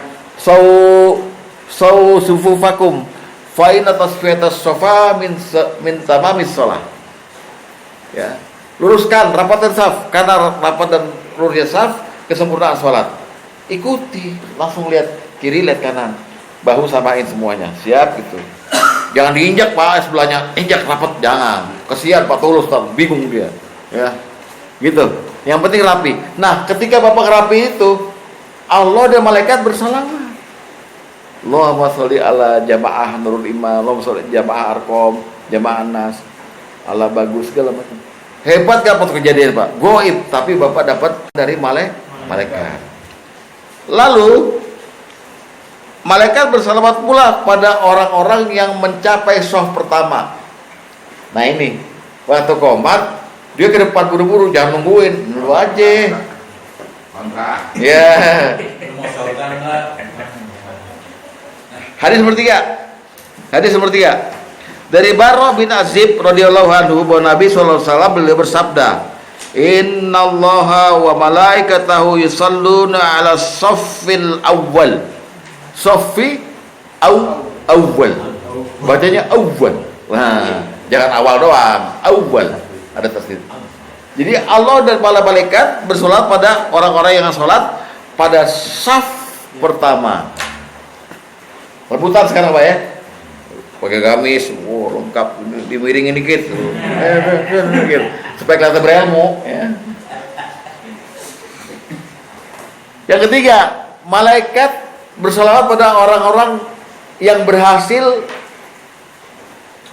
[SPEAKER 1] sufufakum fa inna tasfiyatas safa min tamamis shalah. Ya. Luruskan, rapatkan saf, karena rapat dan lurusnya saf kesempurnaan salat. Ikuti, langsung lihat kiri, lihat kanan, bahu samain semuanya, siap gitu. Jangan diinjak Pak sebelahnya, injak rapat, jangan. Kesian Pak Tulus, bingung dia. Ya, gitu. Yang penting rapi. Nah, ketika Bapak rapi itu, Allah dan malaikat bersalawat. Allahumma sholli ala jamaah Nurul Iman, Allahumma sholli jamaah Arkom, jamaah Nas, ala bagus segala macam. Hebat gak Pak kejadian Pak? Goib, tapi Bapak dapat dari malaikat. Lalu malaikat bersalawat pula pada orang-orang yang mencapai shaf pertama. Nah ini, waktu komat, dia ke depan buru-buru, jangan nungguin, dulu aja. Ya. Hadis nomor 3. Hadis nomor 3. Dari Barra bin Azib radhiyallahu anhu bahwa Nabi sallallahu alaihi wasallam beliau bersabda, "Innallaha wa malaikatahu yusalluna 'ala shaffil awwal." Soffi awwal. Bacanya awwal. Nah, jangan awal doang, awwal. Ada tasdid. Jadi Allah dan para malaikat bersolat pada orang-orang yang sholat pada saf pertama. Rebutan sekarang Pak ya. Pakai gamis, lengkap, dimiringin dikit. Supaya kelihatan berilmu ya. Yang ketiga, malaikat bersalawat pada orang-orang yang berhasil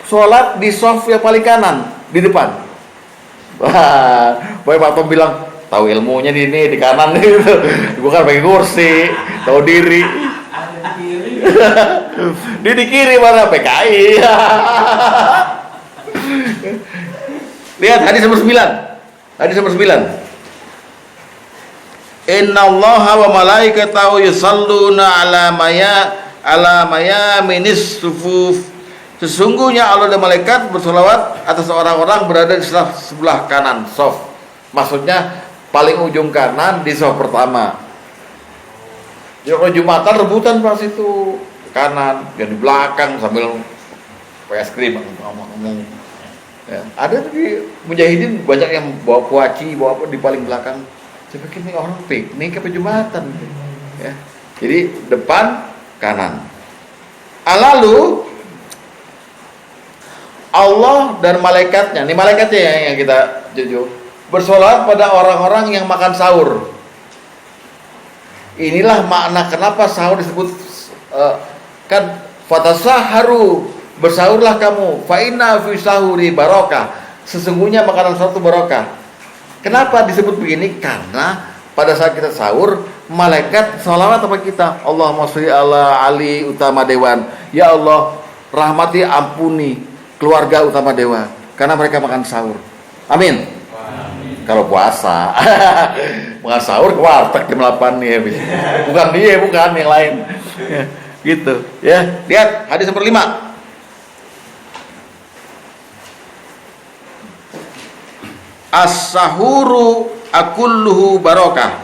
[SPEAKER 1] sholat di shaf yang paling kanan di depan. Wah, Pak Tom bilang tahu ilmunya di kanan gitu. Gue kan pakai kursi, tahu diri. Dia di kiri mana PKI. Lihat hadis nomor 9. Hadis nomor 9. Innallaha wa malaikatahu yusalluna ala mayaminis sufuf Sesungguhnya Allah dan malaikat bersolawat atas orang-orang berada di sebelah kanan sof. Maksudnya paling ujung kanan di sof pertama. Ya kalau Jumatan rebutan pas itu kanan, yang di belakang sambil es krim ngomong. Ya, ada di mujahidin banyak yang bawa kuaci, bawa apa di paling belakang. Saya pikir ini orang piknik apa Jumatan gitu. Ya. Jadi depan kanan. Lalu Allah dan malaikatnya, ini malaikatnya yang kita jujur, bersolawat pada orang-orang yang makan sahur. Inilah makna kenapa sahur disebut kan fatasaharu, bersahurlah kamu, fa inna fi sahuri barokah, sesungguhnya makanan sahur itu barokah. Kenapa disebut begini? Karena pada saat kita sahur, malaikat sholawat sama kita. Allahumma sholli ala Ali utama dewan. Ya Allah, rahmati ampuni keluarga utama dewan, karena mereka makan sahur. Amin. Kalau puasa makan sahur ke warteg jam 8 nih habis. Bukan dia, bukan yang lain. Ya, gitu ya. Lihat hadis nomor 5. As-sahuru akulluhu barokah.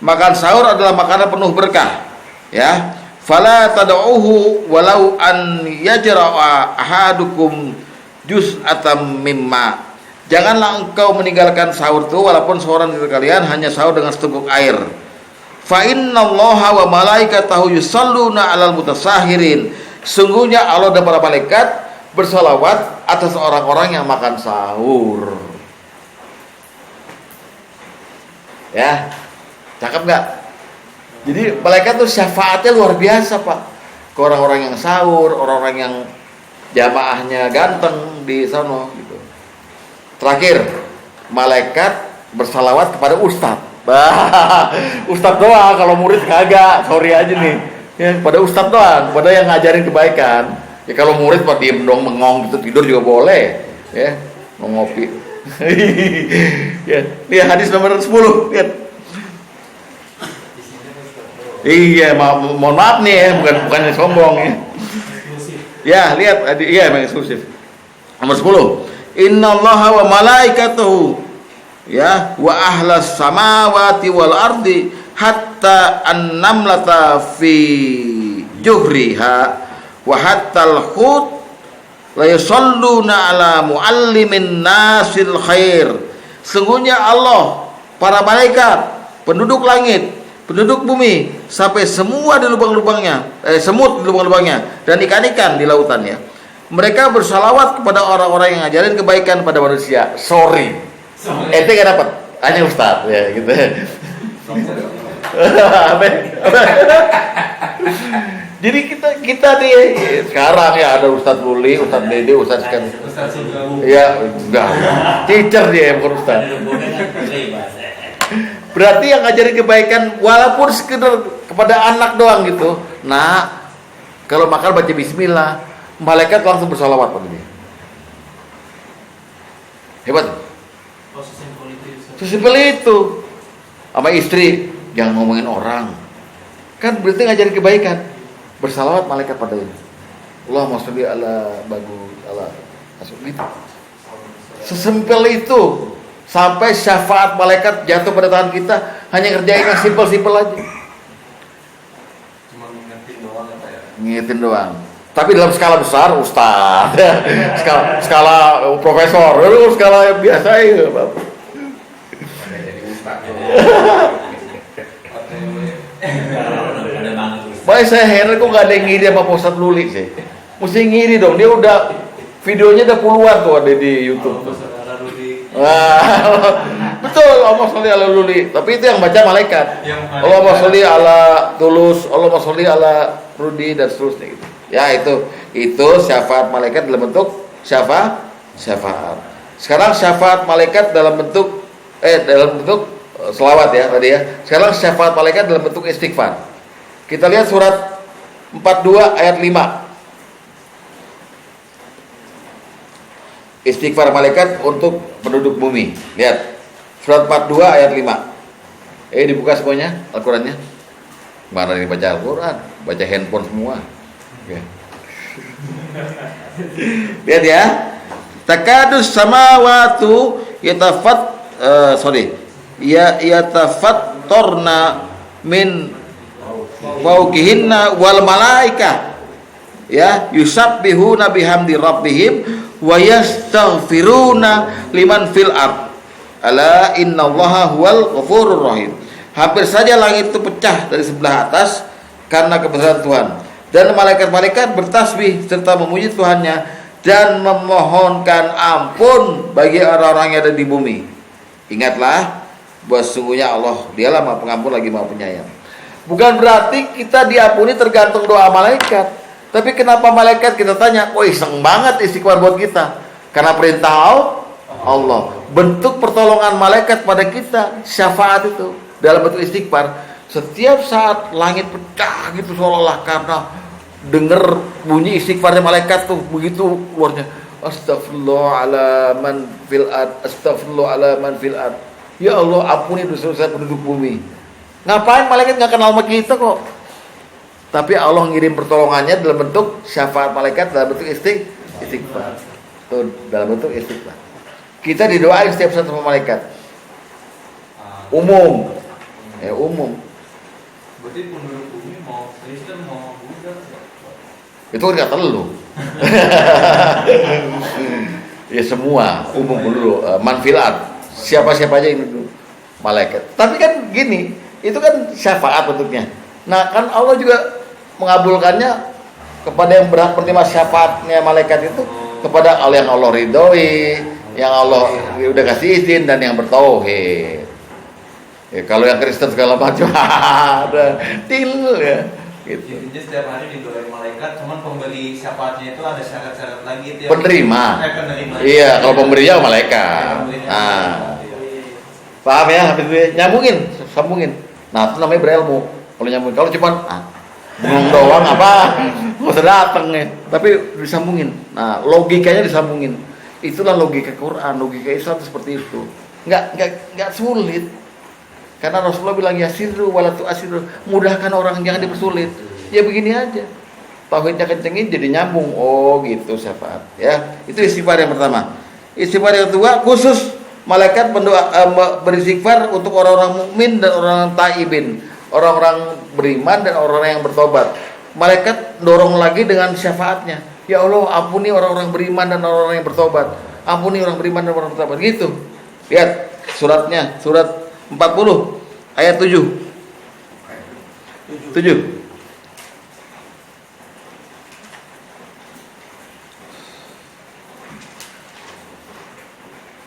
[SPEAKER 1] Makan sahur adalah makanan penuh berkah. Ya. Fala tad'uhu walau an yajra'a ahadukum juz'atan mimma. Janganlah engkau meninggalkan sahur itu walaupun seorang dari kalian hanya sahur dengan seteguk air. Fa innallaha wa malaikatahu yusalluna 'alal mutasahirin. Sungguhnya Allah dan para malaikat bersalawat atas orang-orang yang makan sahur. Ya. Cakep enggak? Jadi malaikat tuh syafaatnya luar biasa, Pak. Ke orang-orang yang sahur, orang-orang yang jamaahnya ganteng di sana gitu. Terakhir, malaikat bersalawat kepada ustadz. Ustadz doang, kalau murid kagak, sorry aja nih. Ya, pada ustadz doang, pada yang ngajarin kebaikan. Ya kalau murid Pak diem dong bengong gitu, tidur juga boleh. Ya, mau ngopi. Ya, lihat hadis nomor 10, lihat. Iya, mohon maaf nih ya, bukan sombong ya. Ya, lihat, iya memang eksklusif. Nomor 10. Innallaha wa malaikatahu ya wa ahlas samawati wal ardi hatta an-namlata fi juhriha wa hatta al-hut la yusalluna ala muallimin nasil khair. Sungguhnya Allah, para malaikat, penduduk langit, penduduk bumi, sampai semua di lubang-lubangnya, semut di lubang-lubangnya, dan ikan-ikan di lautannya. Mereka bersalawat kepada orang-orang yang ngajarin kebaikan pada manusia. Sorry. Ente gak dapat, hanya ustaz ya gitu. Jadi kita nih sekarang ya ada Ustaz Luli, Ustaz Dede, Ustaz kan. Ya enggak. Teacher dia bukan ustaz. Berarti yang ngajarin kebaikan walaupun sekedar kepada anak doang gitu. Nah, kalau makan baca bismillah, malaikat langsung bersalawat pada dia. Hebat. Sesimpel itu. Sama istri, jangan ngomongin orang. Kan berarti ngajarin kebaikan. Bersalawat malaikat pada ini. Allahumma sholli ala bagus ala asuk gitu. Sesimpel itu. Sampai syafaat malaikat jatuh pada tangan kita, hanya ngerjain yang simpel-simpel aja.
[SPEAKER 3] Cuma ngingetin doang apa ya?
[SPEAKER 1] Ngingetin doang. Tapi dalam skala besar, ustaz. skala profesor, skala yang biasa ya, Pak.
[SPEAKER 3] Jadi ustaz.
[SPEAKER 1] Baik, saya heran kok gak ada yang ngiri sama Ustaz Luli sih. Mesti ngiri dong, dia udah videonya udah puluhan tuh ada di YouTube. Wah, betul, Allahumma sholli ala Luli. Tapi itu yang baca malaikat. Allahumma sholli ala Tulus, Allahumma sholli ala Rudi dan seterusnya gitu. Ya itu syafaat malaikat dalam bentuk syafaat. Sekarang syafaat malaikat dalam bentuk selawat ya tadi ya. Sekarang syafaat malaikat dalam bentuk istighfar. Kita lihat surat 42 ayat 5. Istighfar malaikat untuk penduduk bumi. Lihat surat 42 ayat 5. Dibuka semuanya Al-Qur'annya. Mana ini baca Al-Qur'an? Baca handphone semua. Oke. Lihat ya. Takadus samawatu yatafattarna min fawqihinna wal malaika ya yusabbihuna bihamdi rabbihim wa yastaghfiruna liman fil ard ala innallaha huwal ghafurur rahim. Hampir saja langit itu pecah dari sebelah atas karena kebesaran Tuhan, dan malaikat-malaikat bertasbih serta memuji Tuhannya dan memohonkan ampun bagi orang-orang yang ada di bumi. Ingatlah bahwa sesungguhnya Allah dialah Maha Pengampun lagi Maha Penyayang. Bukan berarti kita diampuni tergantung doa malaikat. Tapi kenapa malaikat kita tanya, "Oh, iseng banget istighfar buat kita?" Karena perintah Allah. Bentuk pertolongan malaikat pada kita, syafaat itu dalam bentuk istighfar. Setiap saat langit pecah gitu seolah-olah karena dengar bunyi istighfarnya malaikat tuh begitu luarnya. Astagfirullah ala man fil ard, astagfirullah ala man fil ard. Ya Allah, ampuni dosa-dosa penduduk bumi. Ngapain malaikat nggak kenal sama kita kok? Tapi Allah ngirim pertolongannya dalam bentuk syafaat malaikat, dalam bentuk istighfar. Tuh, dalam bentuk istighfar. Kita didoain setiap saat sama malaikat. Umum. Ya, umum.
[SPEAKER 3] Berarti penduduk bumi mau Kristen mau Buddha.
[SPEAKER 1] Itu kan kata lu. Ya semua umum dulu, manfilat. Siapa-siapa aja ini dulu malaikat. Tapi kan gini, itu kan syafaat bentuknya. Nah, kan Allah juga mengabulkannya kepada yang berhak menerima syafaatnya malaikat itu, kepada yang Allah ridhoi, yang Allah udah kasih izin, dan yang bertauhid. Ya, kalau yang Kristen segala macam ada til ya. Gitu.
[SPEAKER 2] Jadi setiap hari didoain malaikat, cuman pemberi syafaatnya itu ada syarat-syarat lagi itu.
[SPEAKER 1] Penerima.
[SPEAKER 2] Penerima.
[SPEAKER 1] Iya, kalau pemberinya malaikat. Nah, paham ya? Habis nyambungin, sambungin. Nah, itu namanya berilmu. Kalau nyambungin, kalau cuma bengong doang apa? Nggak usah dateng ya. Tapi disambungin. Nah, logikanya disambungin. Itulah logika Quran, logika Islam seperti itu. Nggak sulit. Karena Rasulullah bilang yasirru wala tu'asirru, mudahkan orang, jangan dipersulit. Ya begini aja. Tauhidnya kencengin jadi nyambung. Oh gitu syafaat. Ya, itu istighfar yang pertama. Istighfar yang kedua khusus malaikat beristighfar untuk orang-orang mukmin dan orang-orang taibin, orang-orang beriman dan orang-orang yang bertobat. Malaikat dorong lagi dengan syafaatnya. Ya Allah, ampuni orang-orang beriman dan orang-orang yang bertobat. Ampuni orang beriman dan orang bertobat. Gitu. Lihat suratnya, surat 40 ayat 7.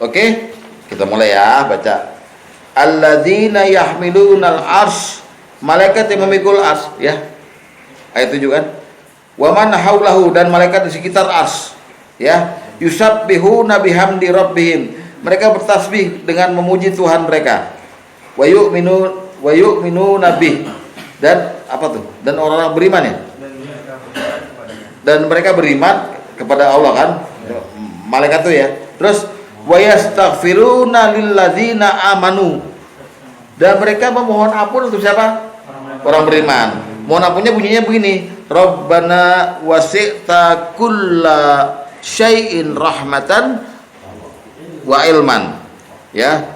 [SPEAKER 1] Oke, kita mulai ya baca. Alladzina yahmilunal arsy, malaikat yang memikul arsy ya. Ayat 7 kan? Wa man haulahu, dan malaikat di sekitar arsy ya. Yusabbihuna bihamdi rabbihim, mereka bertasbih dengan memuji Tuhan mereka. Wa yu'minu nabi, dan apa tuh? Dan orang-orang beriman ya. Dan mereka beriman kepada Allah kan? Malaikat tuh ya. Terus wa yastaghfiruna lilladzina amanu, dan mereka memohon ampun untuk siapa? Orang beriman. Mohon ampunnya bunyinya begini, Rabbana wasi'ta kulla syai'in rahmatan wa ilman. Ya.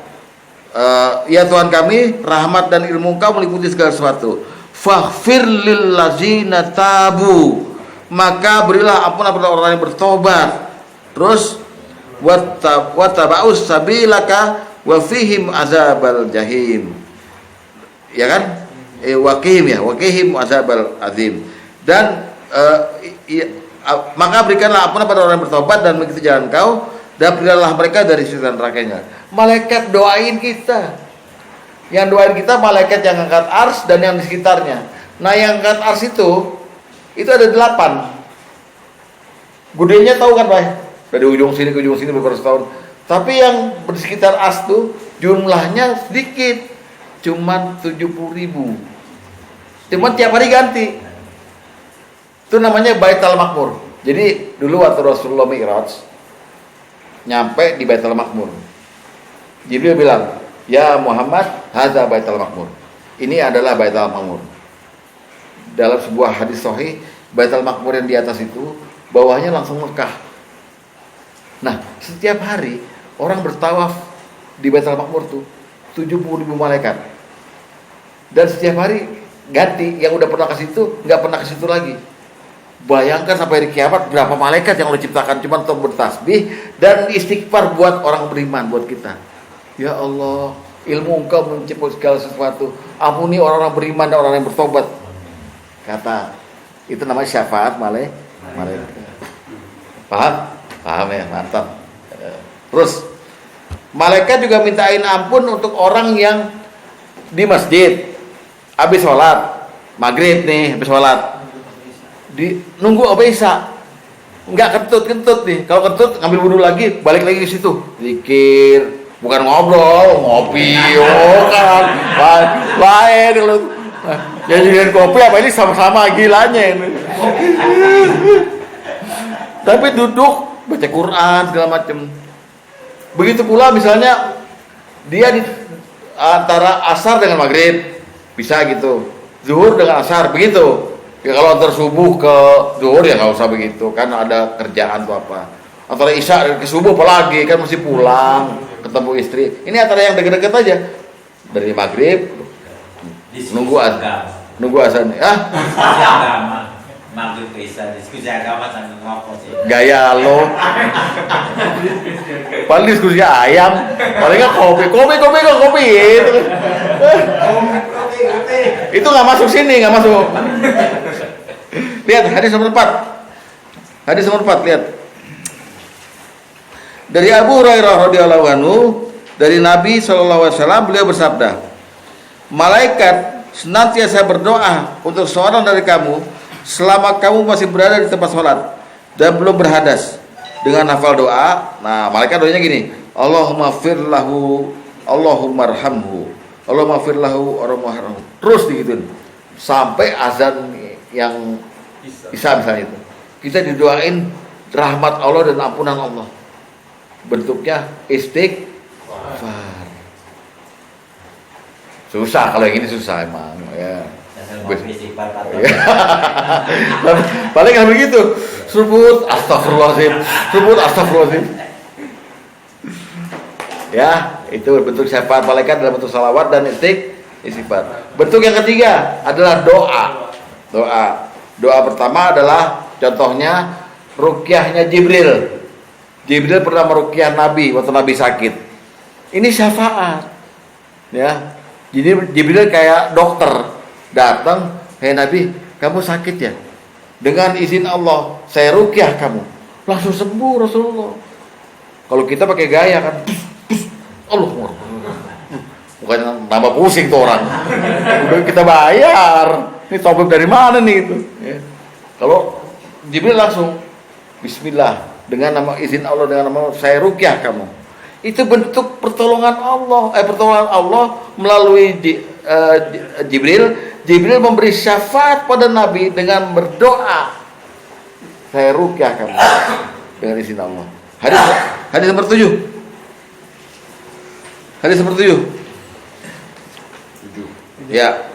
[SPEAKER 1] Ya Tuhan kami, rahmat dan ilmu Engkau meliputi segala sesuatu. Faghfir lil ladzina tabu, maka berilah ampun kepada orang yang bertobat. Terus wattaba'us sabilaka wa fihim azabal jahim. Ya kan? Waqihim azabal azim. Dan maka berikanlah ampun kepada orang yang bertobat dan mengikuti jalan Kau, dan berilah mereka dari siksa nerakanya. Malaikat doain kita. Yang doain kita malaikat yang angkat ars dan yang di sekitarnya. Nah, yang angkat ars itu ada 8. Gedenya tahu kan, Pak? Dari ujung sini ke ujung sini beberapa tahun. Tapi yang di sekitar ars tuh jumlahnya sedikit. Cuman 70.000. Cuman tiap hari ganti. Itu namanya Baitul Maqmur. Jadi dulu waktu Rasulullah Mi'raj nyampe di Baitul Maqmur, Jibril bilang, "Ya Muhammad, hadza Baitul Maqmur." Ini adalah Baitul Maqmur. Dalam sebuah hadis sahih, Baitul Maqmur yang di atas itu bawahnya langsung Mekah. Nah, setiap hari orang bertawaf di Baitul Ma'mur tuh 70.000 malaikat. Dan setiap hari ganti, yang udah pernah ke situ nggak pernah ke situ lagi. Bayangkan sampai hari kiamat berapa malaikat yang Allah ciptakan cuma untuk bertasbih dan istighfar buat orang beriman, buat kita. Ya Allah, ilmu Engkau menciptakan segala sesuatu. Ampuni orang-orang beriman dan orang yang bertobat. Kata, itu namanya syafaat malaikat. Paham? Paham ya, mantap. Terus malaikat juga mintain ampun untuk orang yang di masjid habis sholat maghrib nih, habis sholat nunggu Isya, nggak kentut nih. Kalau kentut ngambil wudhu lagi, balik lagi ke situ, zikir, bukan ngobrol, ngopi, kan lain kalau jadi kopi apa ini sama-sama gilanya ini. Tapi duduk baca Quran segala macam. Begitu pula misalnya dia di antara asar dengan maghrib, bisa gitu. Zuhur dengan asar, begitu. Ya kalau antar subuh ke zuhur ya nggak usah begitu, kan ada kerjaan tuh apa. Antara isya ke subuh apalagi, kan mesti pulang, ketemu istri. Ini antara yang deket-deket aja. Dari maghrib nunggu azan.
[SPEAKER 2] Maghrib ke Isya, diskusi agama sambil ngopos ya.
[SPEAKER 1] Gaya lo. Paling diskusi ayam, paling nggak kopi itu. Itu nggak masuk sini, nggak masuk. Lihat hadis nomor 4. Hadis nomor 4, lihat. Dari Abu Hurairah radhiyallahu anhu, dari Nabi SAW, beliau bersabda, malaikat senantiasa berdoa untuk seorang dari kamu selama kamu masih berada di tempat sholat dan belum berhadas. Dengan hafal doa, nah malaikat doanya gini, Allahumma firlahu, Allahumma arhamhu, Allahumma firlahu, Allahumma arhamhu. Terus digituin sampai azan yang Isya misalnya itu. Kita didoain rahmat Allah dan ampunan Allah. Bentuknya istighfar. Susah, kalau yang ini susah emang ya. Paling kan begitu. Sebut astagfirullahaladzim. Ya, itu bentuk syafaat malaikat dalam bentuk salawat dan istighfar. Bentuk yang ketiga adalah doa. Doa pertama adalah contohnya ruqyahnya Jibril. Jibril pernah meruqyah Nabi waktu Nabi sakit. Ini syafaat. Ya. Jadi Jibril kayak dokter. Datang, Nabi, kamu sakit ya? Dengan izin Allah, saya ruqyah kamu. Langsung sembuh Rasulullah. Kalau kita pakai gaya kan, Allah, bukan nambah pusing tuh orang. Udah kita bayar. Ini tabib dari mana nih itu? Ya. Kalau Jibril langsung, Bismillah, dengan nama izin Allah, dengan nama Allah, saya ruqyah kamu. Itu bentuk pertolongan Allah melalui Jibril. Jibril memberi syafaat pada Nabi dengan berdoa, saya ruqyah kamu dengan izin Allah. Hadis nomor 7. Hadis nomor 7. Ya.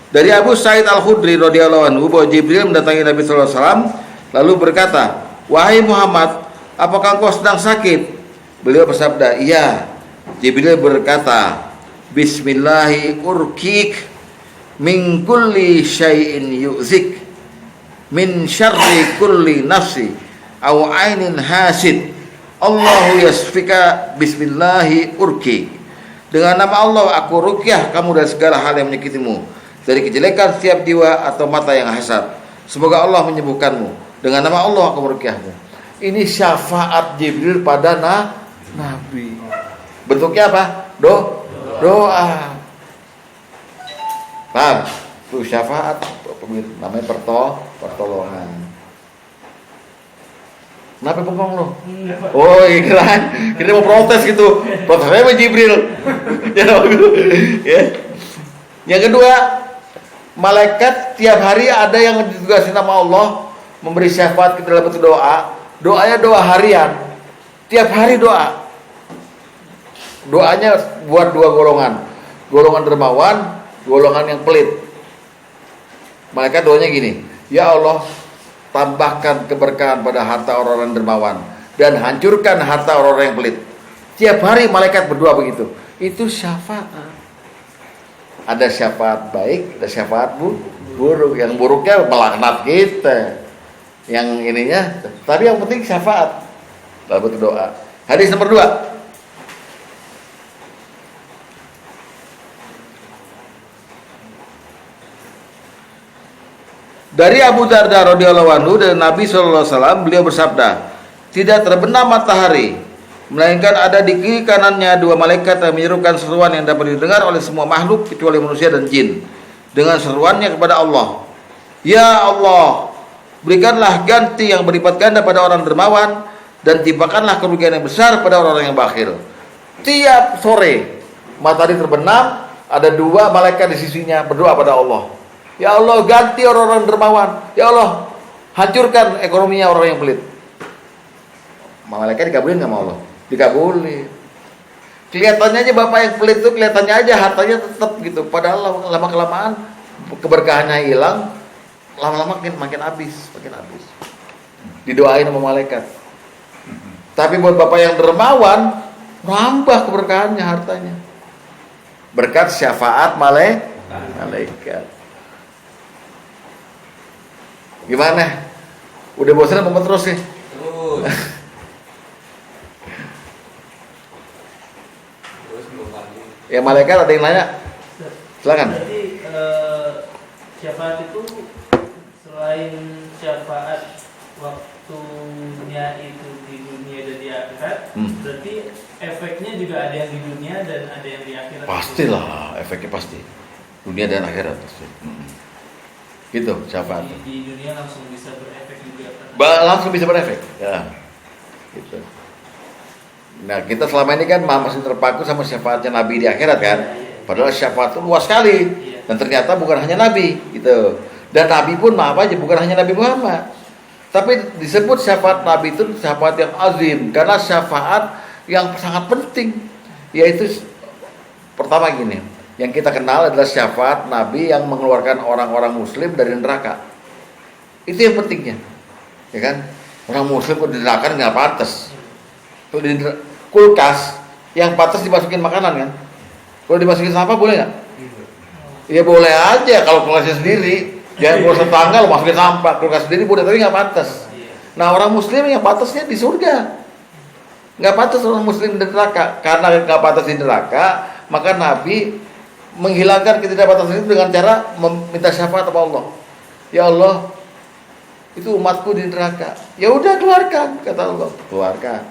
[SPEAKER 1] Dari Abu Sa'id Al-Khudri radhiyallahu anhu bahwa Jibril mendatangi Nabi sallallahu alaihi wasallam lalu berkata, "Wahai Muhammad, apakah engkau sedang sakit?" Beliau bersabda, "Iya." Jibril berkata, "Bismillahi urkik min kulli syai'in yu'zik min syarri kulli nafsi aw ainin hasid. Allahu yasfika bismillahi urkik." Dengan nama Allah aku ruqyah kamu dari segala hal yang menyakitimu, dari kejelekan setiap jiwa atau mata yang hasad. Semoga Allah menyembuhkanmu. Dengan nama Allah aku meruqyahmu. Ini syafaat Jibril pada Nabi. Bentuknya apa? Doa. Paham? Itu syafaat, namanya pertolongan. Kenapa bengong lo? Oh, kita mau protes gitu. Protesnya sama Jibril. Ya. Yang kedua, malaikat tiap hari ada yang ditugasi nama Allah memberi syafaat kita dalam bentuk doa. Doanya doa harian. Tiap hari doa. Doanya buat dua golongan. Golongan dermawan, golongan yang pelit. Malaikat doanya gini, ya Allah, tambahkan keberkahan pada harta orang-orang dermawan dan hancurkan harta orang-orang yang pelit. Tiap hari malaikat berdoa begitu. Itu syafaat. Ada syafaat baik, ada syafaat buruk. Yang buruknya melaknat kita. Yang ininya, tapi yang penting syafaat. Lalu berdoa. Hadis nomor 2. Dari Abu Darda radhiyallahu anhu dari Nabi sallallahu alaihi wasallam, beliau bersabda, tidak terbenam matahari melainkan ada di kiri kanannya 2 malaikat yang menyerukan seruan yang dapat didengar oleh semua makhluk kecuali manusia dan jin, dengan seruannya kepada Allah, ya Allah, berikanlah ganti yang berlipat ganda pada orang dermawan dan timpakanlah kerugian yang besar pada orang-orang yang bakhil. Tiap sore matahari terbenam, ada 2 malaikat di sisinya berdoa pada Allah, ya Allah, ganti orang-orang dermawan. Ya Allah, hancurkan ekonominya orang yang pelit. Malaikat dikabulin nggak sama Allah? Dikabulin. Kelihatannya aja bapak yang pelit itu kelihatannya aja hartanya tetap gitu. Padahal lama-kelamaan keberkahannya hilang, lama-lama makin habis. Didoain sama malaikat. Tapi buat bapak yang dermawan, nambah keberkahannya hartanya. Berkat syafaat malaikat. Gimana? Udah bosan apa terus nih?
[SPEAKER 3] Terus belum lagi.
[SPEAKER 1] Ya malaikat ada yang nanya? Silakan.
[SPEAKER 4] Jadi syafaat itu selain syafaat waktunya itu di dunia dan di akhirat, berarti efeknya juga ada yang di dunia dan ada yang di akhirat.
[SPEAKER 1] Pastilah, efeknya pasti. Dunia dan akhirat pasti. Gitu syafaat.
[SPEAKER 4] Di dunia langsung bisa berefek juga.
[SPEAKER 1] Langsung bisa berefek. Ya. Gitu. Nah, kita selama ini kan masih terpaku sama syafaatnya Nabi di akhirat kan. Padahal syafaat itu luas sekali. Dan ternyata bukan hanya Nabi gitu. Dan Nabi pun maaf aja bukan hanya Nabi Muhammad. Tapi disebut syafaat Nabi itu syafaat yang azim karena syafaat yang sangat penting. Yaitu pertama gini. Yang kita kenal adalah syafaat Nabi yang mengeluarkan orang-orang muslim dari neraka. Itu yang pentingnya. Ya kan? Orang muslim kok di neraka nggak pantas. Kalau di kulkas yang pantas dimasukin makanan kan? Kalau dimasukin sampah boleh nggak? Ya boleh aja kalau kulkasnya sendiri. Jangan kulkas tetangga lo masukin sampah. Kulkas sendiri boleh tapi nggak pantas. Nah orang muslim yang pantasnya di surga. Nggak pantas orang muslim di neraka. Karena nggak pantas di neraka, maka Nabi menghilangkan ketidakpantasan itu dengan cara meminta syafaat kepada Allah. Ya Allah, itu umatku di neraka. Ya udah keluarkan, kata Allah. Keluarkan.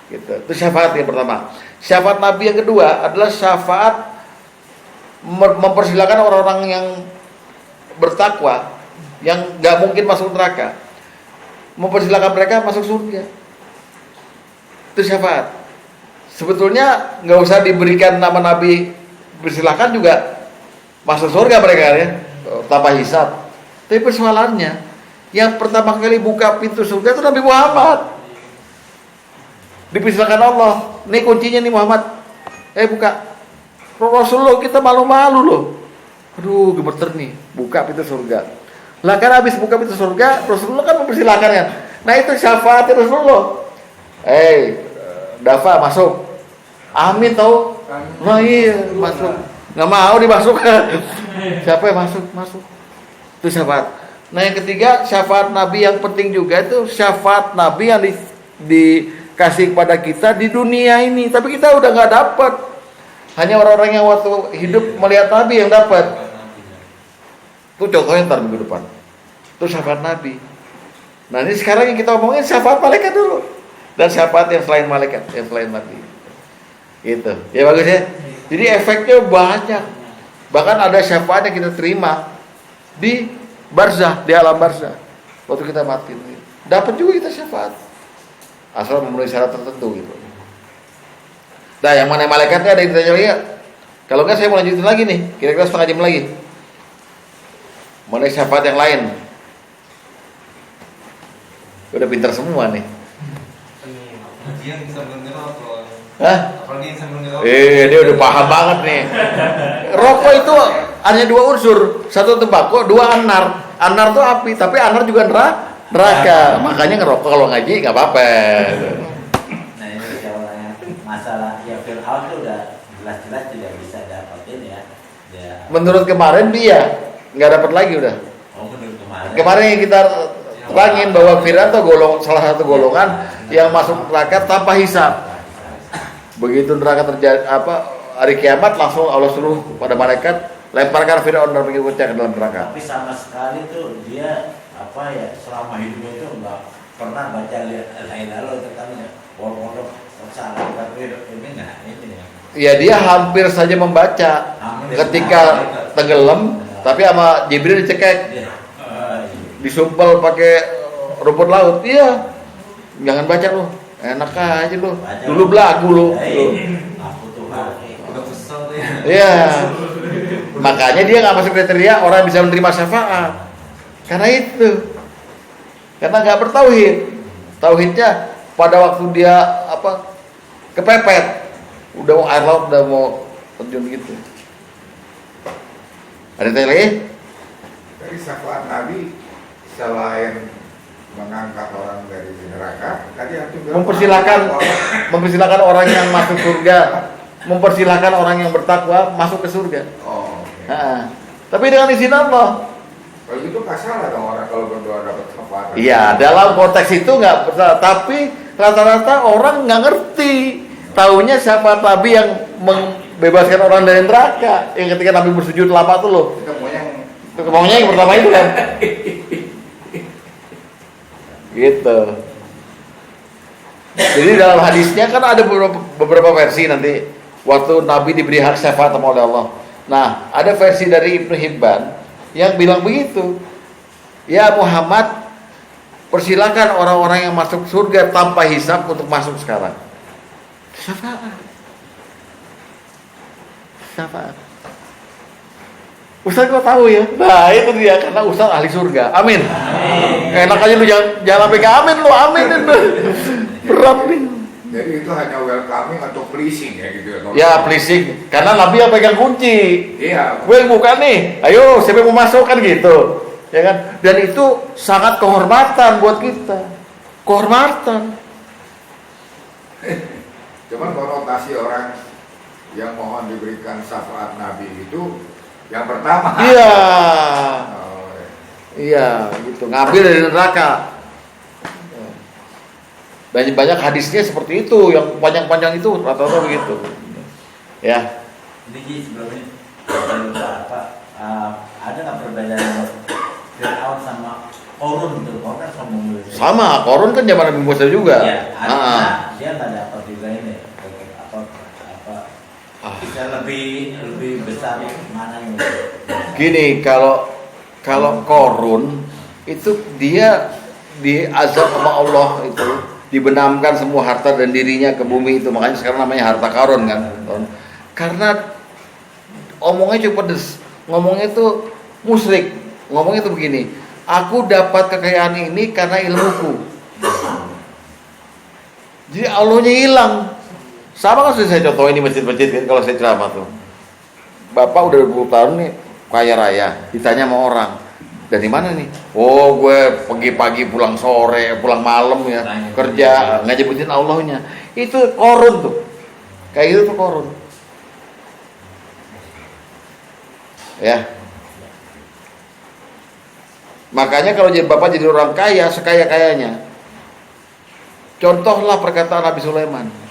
[SPEAKER 1] Gitu. Itu syafaat yang pertama. Syafaat Nabi yang kedua adalah syafaat mempersilakan orang-orang yang bertakwa yang nggak mungkin masuk neraka, mempersilakan mereka masuk surga. Itu syafaat. Sebetulnya nggak usah diberikan nama Nabi bersilakan juga masuk surga mereka ya, tanpa hisab. Tapi persoalannya yang pertama kali buka pintu surga itu Nabi Muhammad. Dipersilakan Allah. Nih kuncinya nih Muhammad. Buka. Rasulullah kita malu-malu loh. Aduh gemeter nih. Buka pintu surga. Lah kan habis buka pintu surga, Rasulullah kan mempersilakan kan. Nah itu syafaatnya Rasulullah. Dafa masuk. Amin tahu. Nah iya masuk. Nggak mau dimasukkan. Siapa yang masuk? Itu syafaat. Nah yang ketiga syafaat Nabi yang penting juga itu syafaat Nabi yang dikasih kepada kita di dunia ini. Tapi kita udah nggak dapat. Hanya orang-orang yang waktu hidup melihat Nabi yang dapat. Itu contohnya ntar minggu depan. Itu syafaat Nabi. Nah ini sekarang yang kita omongin syafaat malaikat dulu. Dan syafaat yang selain malaikat, yang selain Nabi. Gitu. Ya bagus ya. Jadi efeknya banyak. Bahkan ada syafaat yang kita terima di barzah, di alam barzah. Waktu kita mati. Dapat juga kita syafaat. Asal memenuhi syarat tertentu gitu. Nah, yang mana malaikatnya ada yang ditanya lagi ya? Kalau enggak saya mau lanjutin lagi nih. Kira-kira setengah jam lagi. Mana syafaat yang lain? Udah pintar semua nih.
[SPEAKER 3] Yang sambil ngerokok.
[SPEAKER 1] Hah?
[SPEAKER 3] Apalagi yang sambil ngerokok.
[SPEAKER 1] Dia udah paham banget nih. Rokok itu hanya dua unsur, satu tembakau, dua anar. Anar tuh api, tapi anar juga neraka. Makanya ngerokok kalau ngaji nggak apa-apa.
[SPEAKER 5] Nah ini jawabannya masalah ya Fir'aun itu udah jelas-jelas tidak bisa dapetin ya.
[SPEAKER 1] Menurut kemarin dia nggak dapat lagi udah.
[SPEAKER 5] Oh menurut kemarin.
[SPEAKER 1] Kemarin yang kita terangin bahwa Fir'aun tuh salah satu golongan yang masuk neraka tanpa hisab. Begitu neraka terjadi hari kiamat langsung Allah suruh pada malaikat lemparkan Fir'aun dan pergi ke dalam neraka.
[SPEAKER 5] Tapi sama sekali tuh dia selama hidupnya itu nggak pernah baca la ilaha illallah pondok salah tapi ini nggak ini ya.
[SPEAKER 1] Ya dia hampir saja membaca ketika tenggelam, tapi sama Jibril dicekek, disumpel pakai rumput laut. Iya, jangan baca lu, enak aja lu. Dulu belagu lu.
[SPEAKER 5] Aku Tuhan.
[SPEAKER 2] Udah kesel tuh ya.
[SPEAKER 1] Iya, makanya dia nggak masuk kriteria orang yang bisa menerima syafaat. Karena itu, karena nggak bertauhid. Tauhidnya pada waktu dia kepepet. Udah mau air laut, udah mau terjun gitu. Ada yang lagi?
[SPEAKER 6] Dari syafaat Nabi selain mengangkat orang dari neraka, tadi antum bilang
[SPEAKER 1] mempersilahkan orang yang masuk surga, mempersilahkan orang yang bertakwa masuk ke surga.
[SPEAKER 6] Oh. Okay.
[SPEAKER 1] Tapi dengan izin Allah.
[SPEAKER 6] Kalau gitu nggak salah dong orang kalau berdoa dapat syafaat.
[SPEAKER 1] Iya, dalam konteks itu nggak salah. Tapi rata-rata orang nggak ngerti. Taunya syafaat Nabi yang membebaskan orang dari neraka. Yang ketika Nabi bersujud lapak tuh loh.
[SPEAKER 6] Kita
[SPEAKER 1] maunya yang pertama itu kan. Gitu. Jadi dalam hadisnya kan ada beberapa versi nanti waktu Nabi diberi hak syafaat oleh Allah. Nah, ada versi dari Ibnu Hibban yang bilang begitu. Ya Muhammad, persilakan orang-orang yang masuk surga tanpa hisab untuk masuk sekarang. Syafaat. Ustaz kok tahu ya? Nah itu dia, karena Ustaz ahli surga. Amin. Enak aja lu jangan sampai ke amin lu, amin itu. Berat nih.
[SPEAKER 6] Jadi itu hanya welcoming atau pleasing ya gitu ya?
[SPEAKER 1] Ya pleasing, karena Nabi yang pegang kunci.
[SPEAKER 6] Iya.
[SPEAKER 1] Gue buka nih, ayo siapa yang mau masuk kan gitu. Ya kan? Dan itu sangat kehormatan buat kita. Kehormatan.
[SPEAKER 6] Cuman konotasi orang yang mohon diberikan syafaat Nabi itu yang pertama.
[SPEAKER 1] Iya.
[SPEAKER 6] Oh, ya.
[SPEAKER 1] Iya, gitu. Ngambil dari neraka. Banyak hadisnya seperti itu, yang panjang-panjang itu rata-rata begitu. Ya.
[SPEAKER 5] Jadi sebelumnya ada nggak perbedaan Fir'aun sama Korun itu? Korun kan sombong.
[SPEAKER 1] Sama, Korun kan zaman Nabi Musa juga.
[SPEAKER 5] Iya, dia nggak dapat juga ini bisa lebih besar mana yang
[SPEAKER 1] Gini, kalau Korun itu dia diazab sama Allah itu, dibenamkan semua harta dan dirinya ke bumi itu, makanya sekarang namanya harta karun kan. Karena omongnya cukup pedes, ngomongnya itu musyrik, ngomongnya itu begini, aku dapat kekayaan ini karena ilmuku. Jadi Allahnya hilang. Sama kan sudah saya contohin di masjid-masjid kan kalau saya ceramah tuh. Bapak udah 20 tahun nih kaya raya, ditanya sama orang, dari mana nih? Oh gue pagi-pagi pulang sore, pulang malam ya, kerja, nggak nyebutin Allahnya. Itu korun tuh, kayak gitu tuh korun. Ya. Makanya kalau jadi bapak jadi orang kaya, sekaya-kayanya, contohlah perkataan Nabi Sulaiman.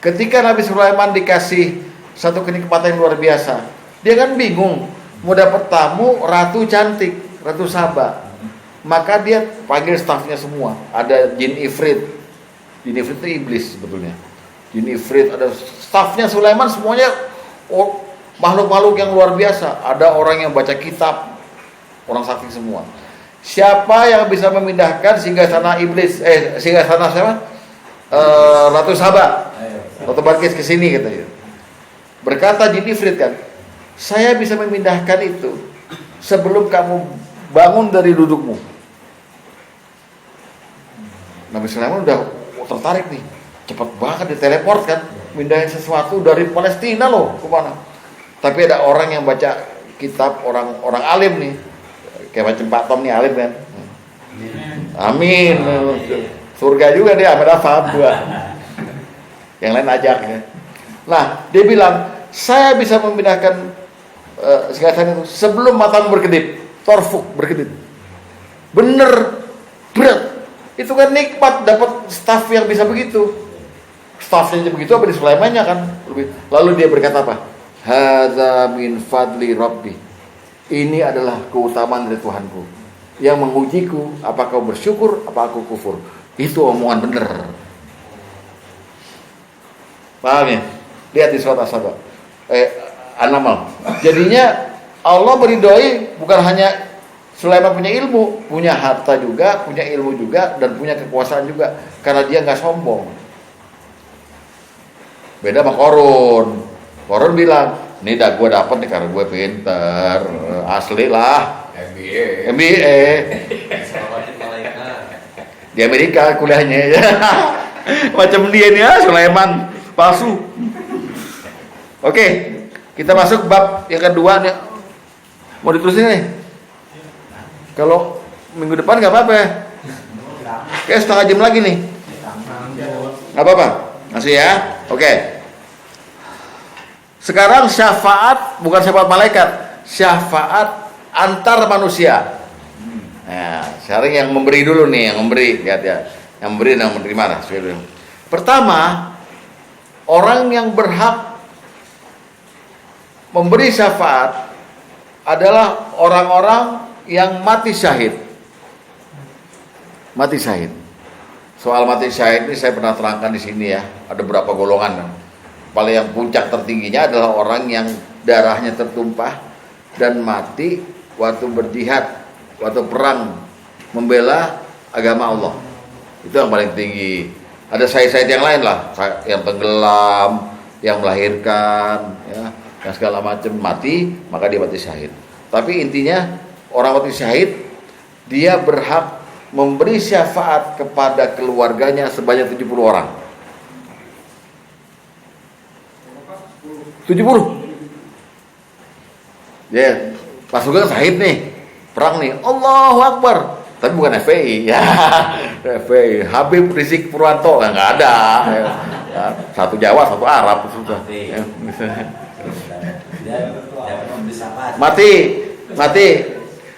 [SPEAKER 1] Ketika Nabi Sulaiman dikasih satu kenikmatan yang luar biasa, dia kan bingung mau dapat tamu ratu cantik, ratu Saba. Maka dia panggil stafnya semua. Ada jin ifrit. Jin ifrit itu iblis sebetulnya. Jin ifrit, ada stafnya Sulaiman semuanya makhluk-makhluk yang luar biasa. Ada orang yang baca kitab, orang sakti semua. Siapa yang bisa memindahkan singgasana iblis? Singgasana siapa? Ratu Saba. Ratu Balkis ke sini katanya. Berkata jin ifrit kan, saya bisa memindahkan itu sebelum kamu bangun dari dudukmu. Nabi Sulaiman udah tertarik nih, cepat banget diteleport kan, mindahin sesuatu dari Palestina loh ke mana? Tapi ada orang yang baca kitab, orang alim nih, kayak macam Pak Tom nih alim kan. Amin. Surga juga dia, Ahmad Afab gua. Yang lain ajak ya. Nah, dia bilang, saya bisa memindahkan sekatan itu sebelum matamu berkedip, torfuk berkedip. Bener, berat. Itu kan nikmat dapat staff yang bisa begitu. Staffnya begitu apa di Sulaimannya kan? Lalu dia berkata apa? Hadza min fadli Rabbi. Ini adalah keutamaan dari Tuhanku yang mengujiku, apa kau bersyukur, apa aku kufur. Itu omongan bener. Paham ya? Lihat di surat As-Saba. An-Naml. Jadinya Allah meridhoi bukan hanya Sulaiman punya ilmu, punya harta juga, punya ilmu juga, dan punya kekuasaan juga. Karena dia nggak sombong. Beda sama Korun. Korun bilang, ini dah gue dapat nih karena gue pinter, asli lah. MBA.
[SPEAKER 2] Salawatin malaikat.
[SPEAKER 1] Di Amerika kuliahnya ya. Macam dia nih ya, Sulaiman palsu. Oke, kita masuk bab yang kedua nih. Mau diterusin nih? Kalau minggu depan nggak apa-apa ya? Kayak setengah jam lagi nih. Nggak apa-apa? Masih ya? Oke. Sekarang syafaat, bukan syafaat malaikat, syafaat antar manusia. Nah, sekarang yang memberi dulu nih, yang memberi, lihat ya. Yang memberi dan yang menerima lah. Pertama, orang yang berhak memberi syafaat adalah orang-orang yang mati syahid. Mati syahid. Soal mati syahid ini saya pernah terangkan di sini ya. Ada beberapa golongan. Paling yang puncak tertingginya adalah orang yang darahnya tertumpah dan mati waktu berjihad, waktu perang membela agama Allah. Itu yang paling tinggi. Ada syahid-syahid yang lain lah, yang tenggelam, yang melahirkan, ya, yang segala macam mati, maka dia mati syahid. Tapi intinya orang mati syahid dia berhak memberi syafaat kepada keluarganya sebanyak 70 orang. 70. Ya, Pak Sugeng syahid nih. Perang nih. Allahu Akbar. Tapi bukan FPI ya. FPI Habib Rizik Purwanto enggak ada. Ya, satu Jawa, satu Arab sudah. Ya. Mati.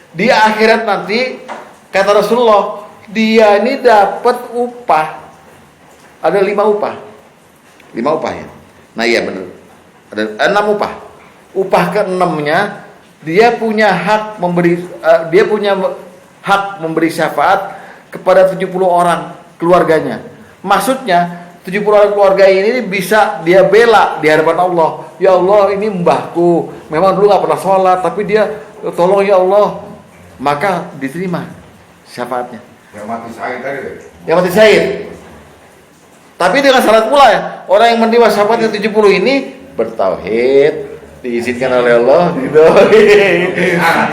[SPEAKER 1] Di akhirat nanti kata Rasulullah, dia ini dapat upah. Ada 5 upah. 5 upah ya. Nah iya benar. Ada 6 upah. Upah ke-6-nya dia punya hak memberi syafaat kepada 70 orang keluarganya. Maksudnya 70 orang keluarga ini bisa dia bela di hadapan Allah. Ya Allah, ini mbahku memang dulu gak pernah sholat, tapi dia tolong ya Allah, maka diterima syafaatnya.
[SPEAKER 6] Yang mati syahid tadi.
[SPEAKER 1] Yang mati syahid. Tapi dengan syarat pula ya, orang yang menerima syafaat yang 70 ini bertauhid, diizinkan oleh Allah gitu.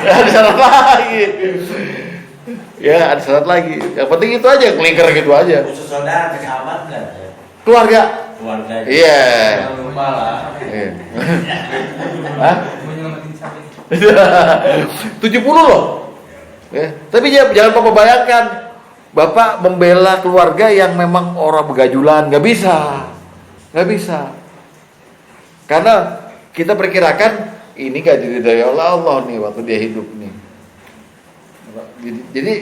[SPEAKER 1] Ada syarat lagi. Ya, ada syarat lagi. Yang penting itu aja, kelingker gitu aja.
[SPEAKER 5] Khusus saudara, sahabat enggak?
[SPEAKER 1] Keluarga. Iya.
[SPEAKER 2] Jangan lupa lah.
[SPEAKER 1] Hah?
[SPEAKER 3] Menyelamatin sampai
[SPEAKER 1] 70 loh. Ya. Tapi jangan Bapak bayangkan Bapak membela keluarga yang memang orang begajulan, nggak bisa. Karena kita perkirakan ini gak diridhoi Allah nih waktu dia hidup nih. Jadi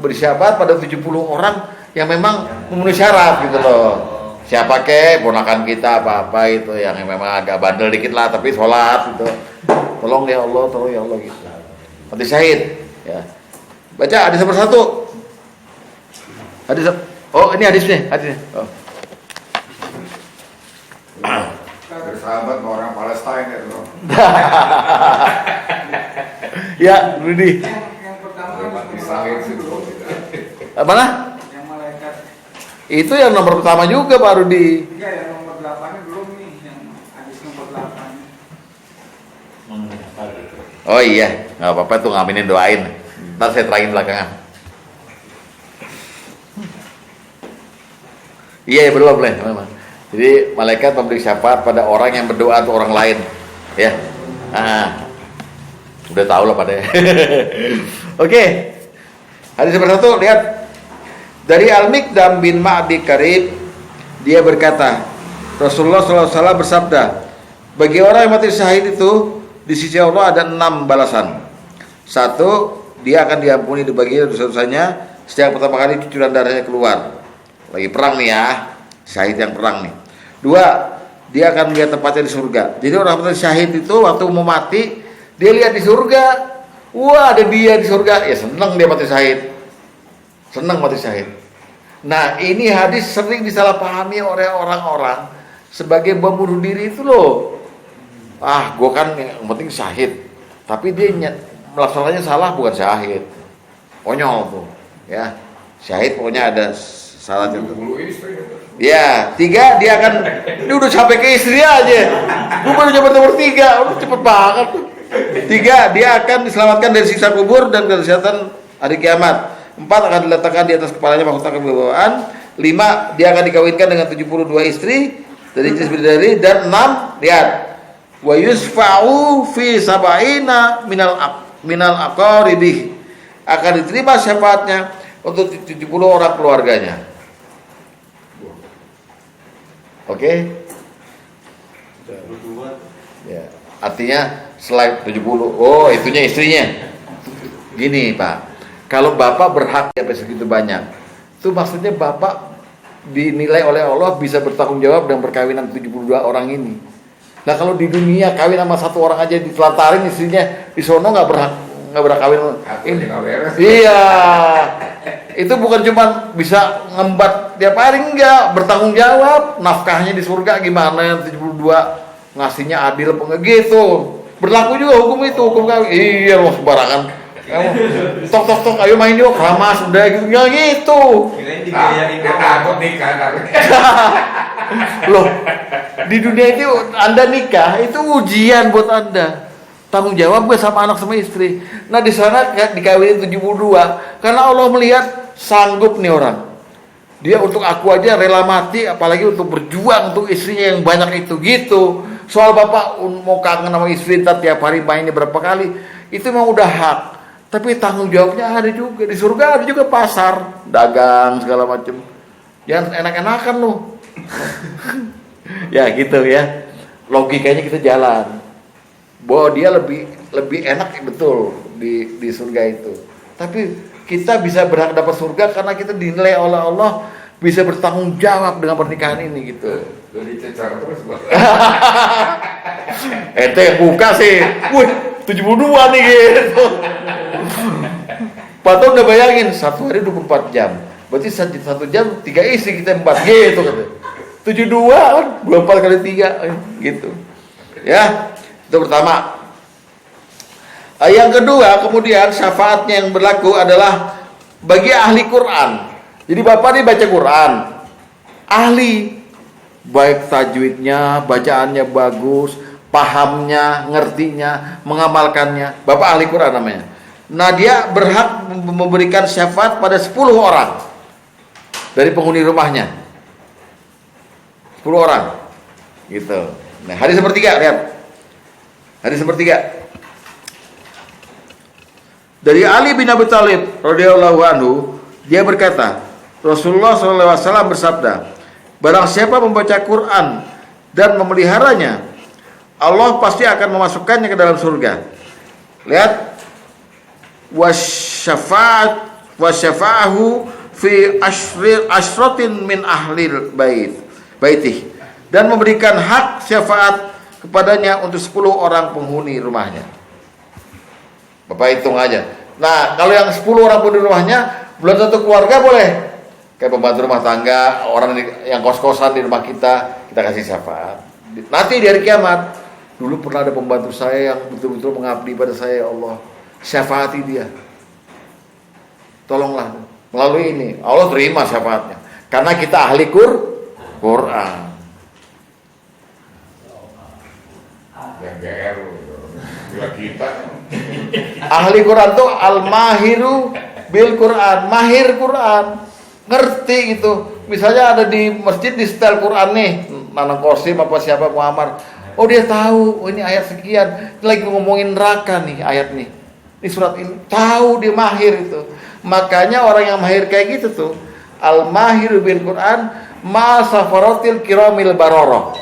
[SPEAKER 1] bersyafaat pada 70 orang yang memang memenuhi syarat gitu loh. Siapa ponakan kita apa itu yang memang agak bandel dikit lah tapi sholat gitu. Tolong ya Allah gitu. Mati syahid ya. Baca hadis nomor 1. Oh ini hadisnya. Oh.
[SPEAKER 6] Bersahabat sama orang Palestina itu.
[SPEAKER 1] Ya, Rudi.
[SPEAKER 3] yang pertama kan
[SPEAKER 6] Mati syahid sih belum.
[SPEAKER 1] Mana?
[SPEAKER 3] yang malaikat.
[SPEAKER 1] Itu yang nomor pertama juga Pak Rudi.
[SPEAKER 3] Enggak, yang nomor 8-nya belum nih, yang hadis nomor 8.
[SPEAKER 1] Oh iya, nggak apa-apa tuh ngaminin doain. Ntar saya terangin belakangan. Iya, boleh. Jadi malaikat memberi syafaat pada orang yang berdoa untuk orang lain. Ya. Udah tahu lah pada. Oke. Hadis nomor 1, lihat. Dari Al-Miqdam bin Ma'di Karib, dia berkata, Rasulullah SAW bersabda, bagi orang yang mati syahid itu di sisi Allah ada 6 balasan. 1, dia akan diampuni dibagi dosa-dosanya setiap pertama kali cucuran darahnya keluar. Lagi perang nih ya, syahid yang perang nih. 2, dia akan melihat tempatnya di surga. Jadi orang mati syahid itu waktu mau mati, dia lihat di surga. Wah, ada dia di surga. Ya senang dia mati syahid. Senang mati syahid. Nah, ini hadis sering disalahpahami oleh orang-orang sebagai bom bunuh diri itu loh. Gue kan yang penting syahid. Tapi dia melaksanakannya salah, bukan syahid. Konyol tuh. Ya, syahid pokoknya ada syaratnya tuh. Ya, 3, dia akan, ini udah sampai ke istri aja. Gue baru nyampe nomor 3, udah cepet banget tuh. 3, dia akan diselamatkan dari siksa kubur dan kesehatan hari kiamat. 4, akan diletakkan di atas kepalanya mahkota kewibawaan. 5, dia akan dikawinkan dengan 72 istri dari jenis bidadari. Dan 6, lihat, wa yusfa'u fi sab'ina minal aqaribih, akan diterima syafaatnya untuk 70 orang keluarganya. Oke? Ya, artinya selain 70, oh itunya istrinya. Gini Pak, kalau Bapak berhak sampai segitu banyak, itu maksudnya Bapak dinilai oleh Allah bisa bertanggung jawab dan berkawinan 72 orang ini. Nah kalau di dunia kawin sama 1 orang aja ditelantarin istrinya, di sono nggak berhak kawin. Iya, itu bukan cuma bisa ngembat tiap hari, enggak, bertanggung jawab. Nafkahnya di surga gimana, 72 ngasihnya adil apa enggak gitu. Berlaku juga hukum itu, hukum kawin. Iya loh, sembarangan. Tok, ayo main yuk, ramas udah gitu, nggak gitu.
[SPEAKER 2] Kirain dibiayain
[SPEAKER 6] Takut nikah.
[SPEAKER 1] Loh, di dunia itu Anda nikah itu ujian buat Anda. Tanggung jawab gue sama anak sama istri. Nah di sana dikawinin 72 karena Allah melihat sanggup nih orang. Dia untuk aku aja rela mati, apalagi untuk berjuang untuk istrinya yang banyak itu gitu. Soal Bapak mau kangen sama istri tiap hari mainnya berapa kali, itu memang udah hak. Tapi tanggung jawabnya ada juga. Di surga ada juga pasar, dagang segala macam. Jangan enak-enakan loh. Ya gitu ya. Logikanya kita jalan. Bahwa dia lebih enak betul di surga itu. Tapi kita bisa berhak dapat surga karena kita dinilai oleh Allah bisa bertanggung jawab dengan pernikahan ini gitu.
[SPEAKER 6] Jadi cecar terus buat.
[SPEAKER 1] Ente yang buka sih. Wih, 72 nih gitu. Pak Tom udah bayangin 1 hari 24 jam. Berarti 1 jam 3 istri kita 4 gitu kan. 72 24 kali 3 gitu. Ya, itu pertama. Yang kedua, kemudian syafaatnya yang berlaku adalah bagi ahli Quran. Jadi Bapak nih baca Quran, ahli, baik tajwidnya, bacaannya bagus, pahamnya, ngertinya, mengamalkannya. Bapak ahli Quran namanya. Nah dia berhak memberikan syafaat pada 10 orang dari penghuni rumahnya. 10 orang gitu. Nah hadis sepertiga, lihat hadis sepertiga dari Ali bin Abi Thalib radhiyallahu anhu, dia berkata, Rasulullah SAW bersabda, barang siapa membaca Quran dan memeliharanya, Allah pasti akan memasukkannya ke dalam surga. Lihat, wasyafa'ahu fi ashratin min ahlil baitih, dan memberikan hak syafaat kepadanya untuk 10 orang penghuni rumahnya. Bapak hitung aja. Nah, kalau yang 10 orang penghuni rumahnya belum tentu keluarga boleh. Kayak pembantu rumah tangga, orang yang kos-kosan di rumah kita kasih syafaat. Nanti di hari kiamat, dulu pernah ada pembantu saya yang betul-betul mengabdi pada saya, ya Allah, syafaati dia. Tolonglah melalui ini, Allah terima syafaatnya. Karena kita ahli Quran.
[SPEAKER 6] Yang GR bila kita
[SPEAKER 1] Ahli Quran tuh al-mahiru bil Quran, mahir Quran, ngerti gitu. Misalnya ada di masjid di setel Quran nih, Nanang Kosim apa siapa Muhammad, Oh dia tahu, oh ini ayat sekian, lagi ngomongin neraka nih ayat nih. Di surat ini, tahu dia mahir itu. Makanya orang yang mahir kayak gitu tuh, al-mahiru bil Quran ma safaratil kiramil bararah.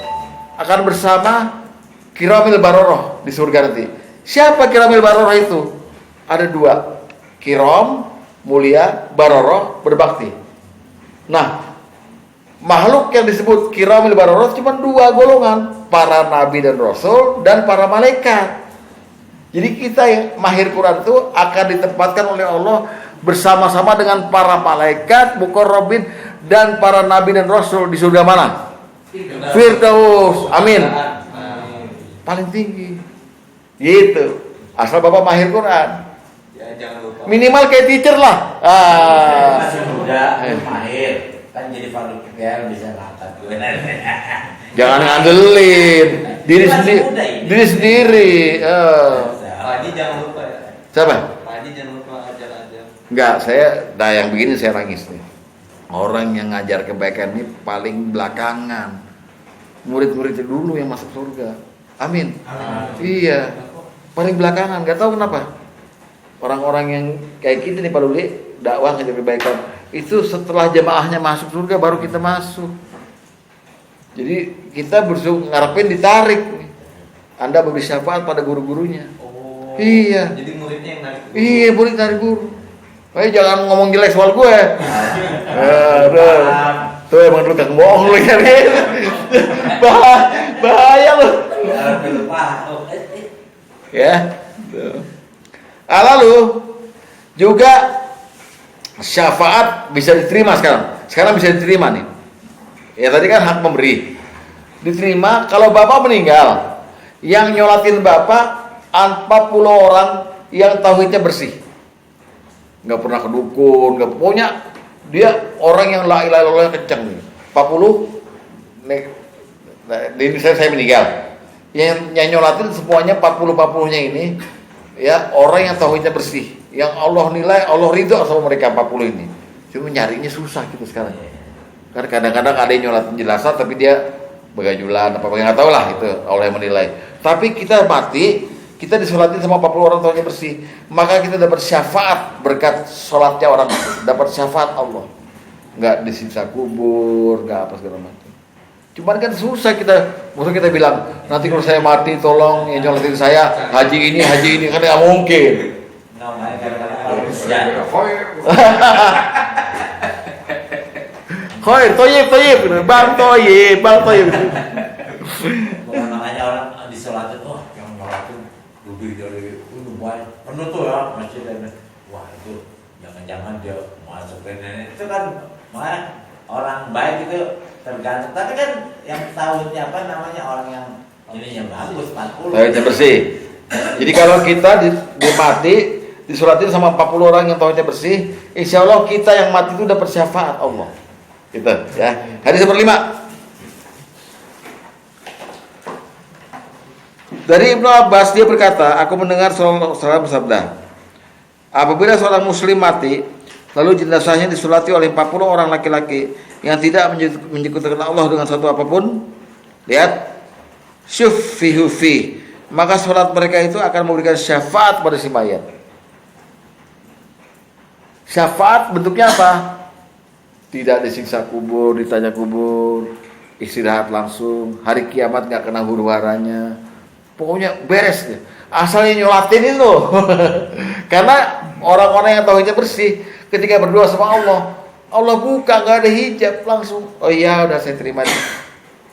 [SPEAKER 1] Akan bersama kiramil bararah di surga nanti. Siapa kiramil bararah itu? Ada 2. Kiram, mulia, bararah, berbakti. Nah, makhluk yang disebut kiramil bararah cuma 2 golongan, para nabi dan rasul dan para malaikat. Jadi kita yang mahir Quran itu akan ditempatkan oleh Allah bersama-sama dengan para malaikat, muqarrabin dan para nabi dan rasul di surga mana? Firdaus. Amin. Paling tinggi. Gitu. Asal Bapak mahir Quran.
[SPEAKER 2] Ya, jangan lupa.
[SPEAKER 1] Minimal kayak teacher lah.
[SPEAKER 5] Masih muda, mahir. Kan jadi Faruk Kipiar bisa ngangkat gue.
[SPEAKER 1] Jangan ngandelin diri sendiri. Diri sendiri.
[SPEAKER 2] Pak Haji jangan lupa ya.
[SPEAKER 1] Siapa?
[SPEAKER 2] Pak Haji jangan lupa ajar-ajar.
[SPEAKER 1] Enggak, saya yang begini saya nangis nih. Orang yang ngajar kebaikan ini paling belakangan. Murid-muridnya dulu yang masuk surga. Amin. Iya. Paling belakangan, enggak tahu kenapa. Orang-orang yang kayak gitu nih Pak Luli, dakwah ngajar kebaikan. Itu setelah jamaahnya masuk surga baru kita masuk. Jadi kita ngarepin ditarik nih. Anda beri syafaat pada guru-gurunya.
[SPEAKER 2] Oh.
[SPEAKER 1] Iya.
[SPEAKER 2] Jadi muridnya yang narik.
[SPEAKER 1] Iya, murid narik guru. Jangan ngomong jelek soal gue. Tuh emang tukang bohong lu kan. Bahaya lu. Ya. Lalu juga syafaat bisa diterima sekarang. Sekarang bisa diterima nih. Ya tadi kan hak memberi. Diterima kalau Bapak meninggal. Yang nyolatin Bapak 40 orang yang tauhidnya bersih. Nggak pernah ke dukun, nggak punya. Dia orang yang la ilaha illallah kencang nih. 40 ini saya meninggal. Yang nyolatin semuanya 40-40-nya ini ya orang yang tauhidnya bersih, yang Allah nilai, Allah ridho sama mereka 40 ini. Cuma nyarinya susah gitu sekarang. Karena kadang-kadang ada yang nyolatin jenazah tapi dia begajulan apa nggak tahu lah itu Allah yang menilai. Tapi kita mati, kita disolatin sama 40 orang tauhidnya bersih, maka kita dapat syafaat berkat sholatnya orang, dapat syafaat Allah. Nggak disiksa kubur, nggak apa segala macam. Cuman kan susah maksudnya kita bilang nanti kalau saya mati tolong yang nyolatin saya haji ini kan nggak mungkin. Khoir, toyib, bang toyib.
[SPEAKER 5] Bukan makanya orang disolatin, yang nyolatin lebih dari banyak penuh tuh ya masjid dan wah itu jangan-jangan dia masukin ini itu kan orang baik itu tergantung. Tapi kan yang tauhidnya apa namanya orang yang ini yang bagus 40.
[SPEAKER 1] Tauhidnya bersih. Jadi kalau kita mati disolatin sama 40 orang yang tauhidnya bersih, insya Allah kita yang mati itu dapat syafaat Allah. Gitu ya. Hadis nomor 5. Dari Ibnu Abbas dia berkata, aku mendengar Rasulullah bersabda, apabila seorang muslim mati, lalu jenazahnya disolati oleh 40 orang laki-laki yang tidak menyekutukan Allah dengan satu apapun, lihat, syuffihu fi, maka sholat mereka itu akan memberikan syafaat pada si mayat. Syafaat bentuknya apa? Tidak disiksa kubur, ditanya kubur, istirahat langsung, hari kiamat gak kena huru-haranya. Pokoknya beres deh. Asalnya nyolatin itu. Karena orang-orang yang tauhidnya bersih ketika berdoa sama Allah, Allah buka gak ada hijab langsung. Oh iya udah saya terima.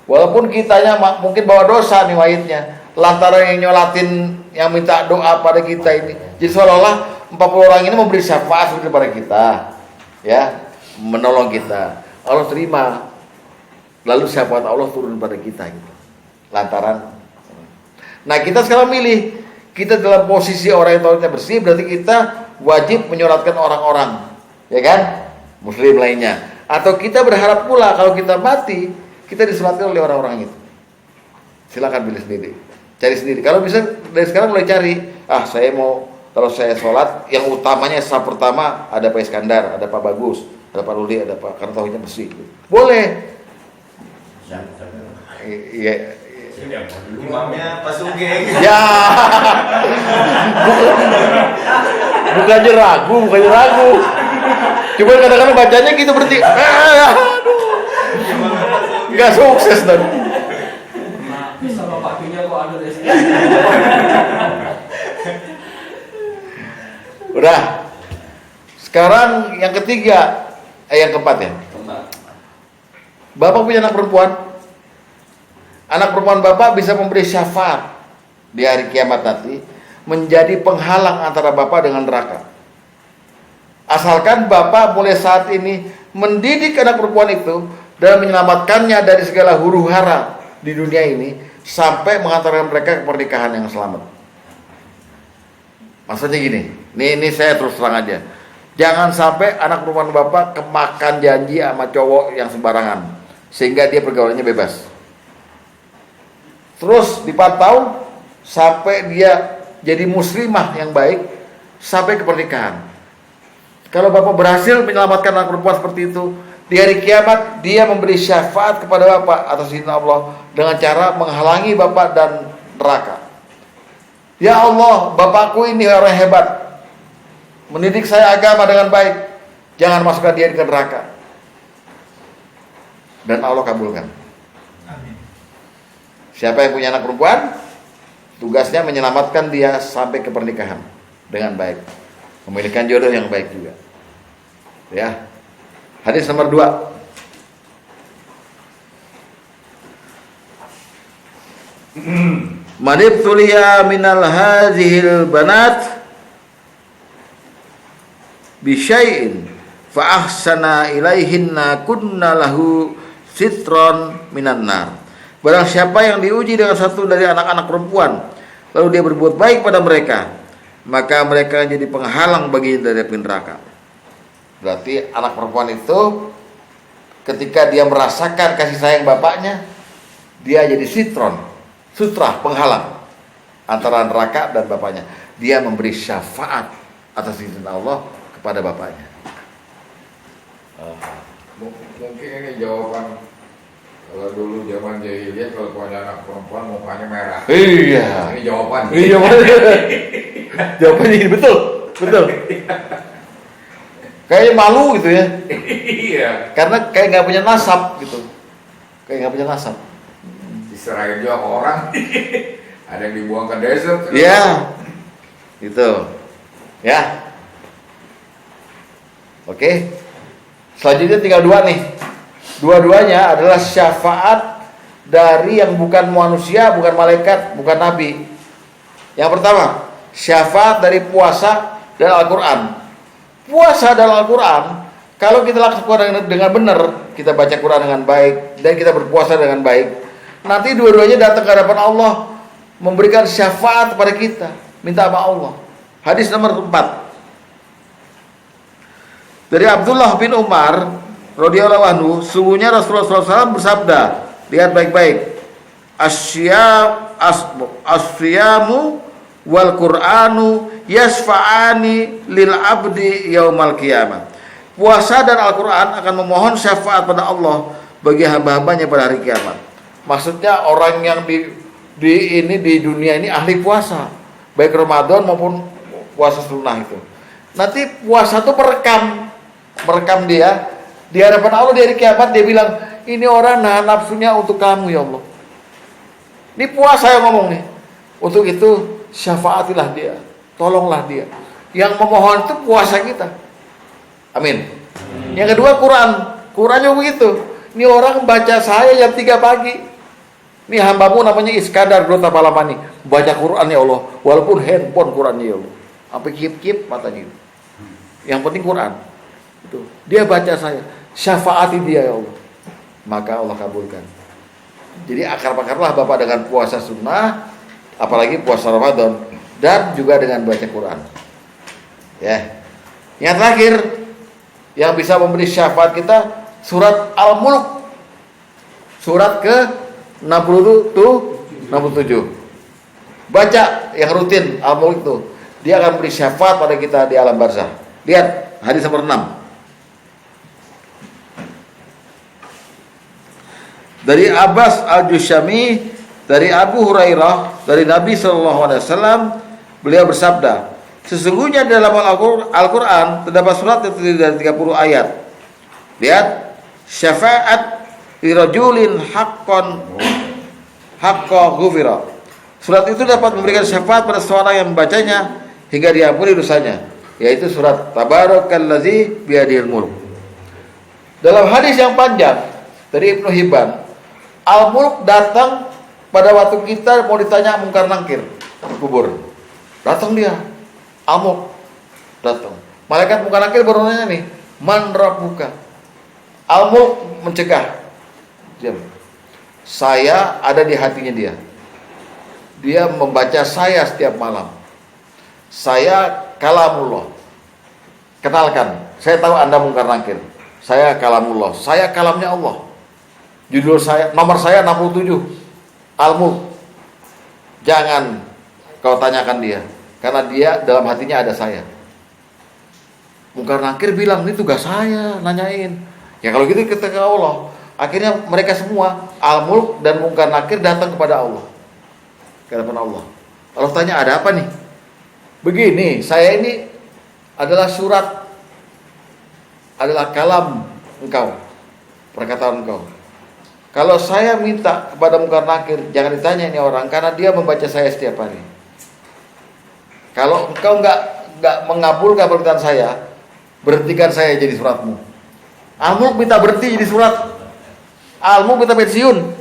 [SPEAKER 1] Walaupun kitanya mungkin bawa dosa nih mayitnya, lantaran yang nyolatin yang minta doa pada kita ini. Jadi seolah-olah 40 orang ini memberi syafaat kepada kita, ya, menolong kita. Allah terima. Lalu syafaat Allah turun pada kita gitu. Lantaran. Nah kita sekarang milih, kita dalam posisi orang yang tauhidnya bersih, berarti kita wajib menyolatkan orang-orang, ya kan, muslim lainnya. Atau kita berharap pula kalau kita mati, kita disolatkan oleh orang-orang itu. Silakan pilih sendiri, cari sendiri. Kalau bisa dari sekarang mulai cari, saya mau kalau saya sholat, yang utamanya sah pertama ada Pak Iskandar, ada Pak Bagus, ada Pak Rudi, ada Pak, karena tauhidnya bersih. Boleh. Iya.
[SPEAKER 2] Imamnya Pak Sugeng.
[SPEAKER 1] Ya. Bukannya ragu. Cuma kadang-kadang bacanya gitu berarti. Aduh. Nggak sukses dan.
[SPEAKER 3] Sama pakinya kok ada desa.
[SPEAKER 1] Udah. Sekarang yang ketiga, yang keempat ya. Bapak punya anak perempuan. Anak perempuan Bapak bisa memberi syafaat di hari kiamat nanti, menjadi penghalang antara Bapak dengan neraka. Asalkan Bapak mulai saat ini mendidik anak perempuan itu dan menyelamatkannya dari segala huru-hara di dunia ini sampai mengantarkan mereka ke pernikahan yang selamat. Maksudnya gini, ini saya terus terang aja. Jangan sampai anak perempuan Bapak kemakan janji sama cowok yang sembarangan sehingga dia pergaulannya bebas. Terus dipantau sampai dia jadi muslimah yang baik sampai ke pernikahan. Kalau Bapak berhasil menyelamatkan anak perempuan seperti itu, di hari kiamat dia memberi syafaat kepada Bapak atas izin Allah dengan cara menghalangi Bapak dan neraka. Ya Allah, Bapakku ini orang hebat, mendidik saya agama dengan baik, jangan masukkan dia ke neraka. Dan Allah kabulkan. Siapa yang punya anak perempuan, tugasnya menyelamatkan dia sampai ke pernikahan dengan baik, memiliki jodoh yang baik juga. Ya. Hadis nomor 2. Manibtuliya minal hazihil banat bisyai'in fa ahsana ilaihinna kunna lahu sitron minan nar. Barang siapa yang diuji dengan satu dari anak-anak perempuan, lalu dia berbuat baik pada mereka, maka mereka jadi penghalang baginya dari api neraka. Berarti anak perempuan itu ketika dia merasakan kasih sayang bapaknya, dia jadi sitron, sutra, penghalang antara neraka dan bapaknya. Dia memberi syafaat atas izin Allah kepada bapaknya.
[SPEAKER 6] Mungkin ini jawaban. Kalau dulu zaman jahiliyah kalau punya anak perempuan mukanya merah.
[SPEAKER 1] Iya.
[SPEAKER 6] Ini jawaban.
[SPEAKER 1] Iya, jawabannya ini betul. Kayaknya malu gitu ya.
[SPEAKER 6] Iya.
[SPEAKER 1] Karena kayak nggak punya nasab gitu. Kayak nggak punya nasab.
[SPEAKER 6] Diserahin juga ke orang. Ada yang dibuang ke desert.
[SPEAKER 1] Iya. Gitu. Ya. Oke. Selanjutnya tinggal 2 nih. Dua-duanya adalah syafaat dari yang bukan manusia, bukan malaikat, bukan nabi. Yang pertama, syafaat dari puasa dan Al-Quran. Puasa dan Al-Quran, kalau kita lakukan dengan benar, kita baca Quran dengan baik, dan kita berpuasa dengan baik, nanti dua-duanya datang ke hadapan Allah, memberikan syafaat kepada kita, minta sama Allah. Hadis nomor 4. Dari Abdullah bin Umar radhiyallahu anhu, sungguhnya Rasulullah SAW bersabda, lihat baik-baik, asyamu wal Qur'anu yasfa'ani lil abdi yaumal qiyamah. Puasa dan Al-Quran akan memohon syafaat pada Allah bagi hamba-hambanya pada hari kiamat. Maksudnya orang yang di dunia ini ahli puasa, baik Ramadan maupun puasa sunnah itu. Nanti puasa itu merekam dia di hadapan Allah di hari kiamat. Dia bilang, ini orang nahan nafsunya untuk kamu ya Allah. Ini puasa yang ngomong nih. Untuk itu syafaatilah dia, tolonglah dia. Yang memohon itu puasa kita. Amin. Yang kedua Quran juga begitu. Ini orang baca saya jam 3 pagi. Ini hambamu namanya Iskandar Dota Palamani, baca Quran ya Allah, walaupun handphone Qurannya ya Allah, sampai kip-kip matanya itu. Yang penting Quran. Itu. Dia baca saya, syafaati dia ya Allah, maka Allah kabulkan. Jadi akar-akarlah Bapak dengan puasa sunnah, apalagi puasa Ramadan, dan juga dengan baca Quran. Ya. Yang terakhir yang bisa memberi syafaat kita, surat Al-Mulk, surat ke 67. Baca yang rutin Al-Mulk itu, dia akan beri syafaat pada kita di alam barzah. Lihat hadis nomor 6. Dari Abbas Al-Jushami dari Abu Hurairah dari Nabi SAW, beliau bersabda, sesungguhnya dalam Al-Quran terdapat surat yang terdiri dari 30 ayat. Lihat, syafaat lirajulin haqqa ghufira. Surat itu dapat memberikan syafaat pada seorang yang membacanya hingga diampuni dosanya, yaitu surat Tabarakallazi biyadihil mulk. Dalam hadis yang panjang dari Ibnu Hibban, Al-Mulk datang pada waktu kita mau ditanya mungkar nangkir di kubur. Datang dia, Al-Mulk datang. Malaikat mungkar nangkir baru nanya nih, man rabbuka? Al-Mulk mencegah. Diam. Saya ada di hatinya dia. Dia membaca saya setiap malam. Saya kalamullah. Kenalkan, saya tahu Anda mungkar nangkir. Saya kalamullah, saya kalamnya Allah. Judul saya, nomor saya 67. Al-Mulk. Jangan kau tanyakan dia, karena dia dalam hatinya ada saya. Mungkar nangkir bilang, ini tugas saya, nanyain. Ya kalau gitu kita ke Allah. Akhirnya mereka semua, Al-Mulk dan mungkar nangkir datang kepada Allah. Ke hadapan Allah. Allah tanya, ada apa nih? Begini, saya ini adalah surat, adalah kalam engkau, perkataan engkau. Kalau saya minta kepada mungkar nakir, jangan ditanya ini orang, karena dia membaca saya setiap hari. Kalau engkau nggak mengabulkan permintaan saya, berhentikan saya jadi suratmu. Al-Mulk minta berhenti jadi surat. Al-Mulk minta pensiun.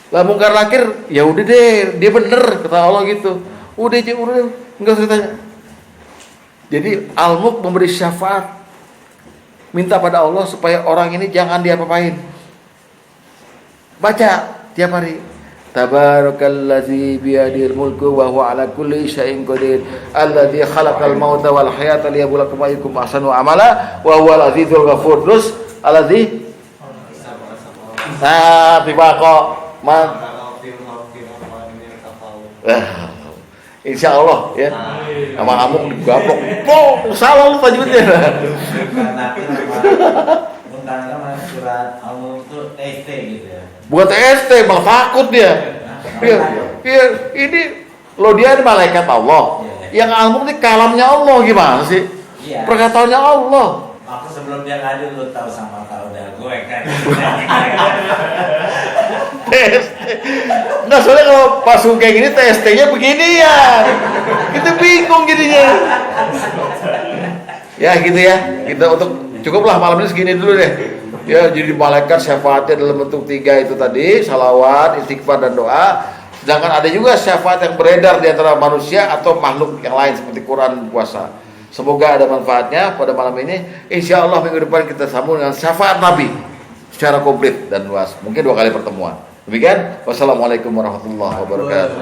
[SPEAKER 1] Lah mungkar nakir, ya udah deh, dia bener kata Allah gitu. Udah enggak usah ditanya. Jadi Al-Mulk memberi syafaat, minta pada Allah supaya orang ini jangan diapa-apain. Baca tiap hari. Tabarakallazi biyadihil mulku wa huwa ala kulli syai'in qadir. Allazi khalaqal mauta wal hayata liyabluwakum ayyukum ahsanu amala wa huwal azizul ghafur. Terus allazi tiba kok Insya Allah ya. Sama kamu gablok. Salah lu tajwidnya.
[SPEAKER 5] Karena surat Al-Mulk itu TST gitu ya.
[SPEAKER 1] Bukan TST, malah takut dia. Iya, ini lo dia ini malaikat Allah. Yang Al-Mulk ini kalamnya Allah, gimana sih?
[SPEAKER 5] Iya.
[SPEAKER 1] Perkataannya Allah.
[SPEAKER 5] Aku sebelum dia ngadu lu tahu sama tahu udah gue kan.
[SPEAKER 1] TST. Enggak, soalnya kalau pas kayak gini TST-nya begini ya. Kita bingung jadinya. Ya gitu ya. Kita untuk cukuplah malam ini segini dulu deh. Ya, jadi malaikat syafaatnya dalam bentuk 3 itu tadi, salawat, istighfar dan doa. Sedangkan ada juga syafaat yang beredar di antara manusia atau makhluk yang lain seperti Quran, puasa. Semoga ada manfaatnya pada malam ini. Insya Allah minggu depan kita sambung dengan syafaat Nabi secara komplit dan luas. Mungkin 2 kali pertemuan. Demikian. Wassalamualaikum warahmatullahi wabarakatuh.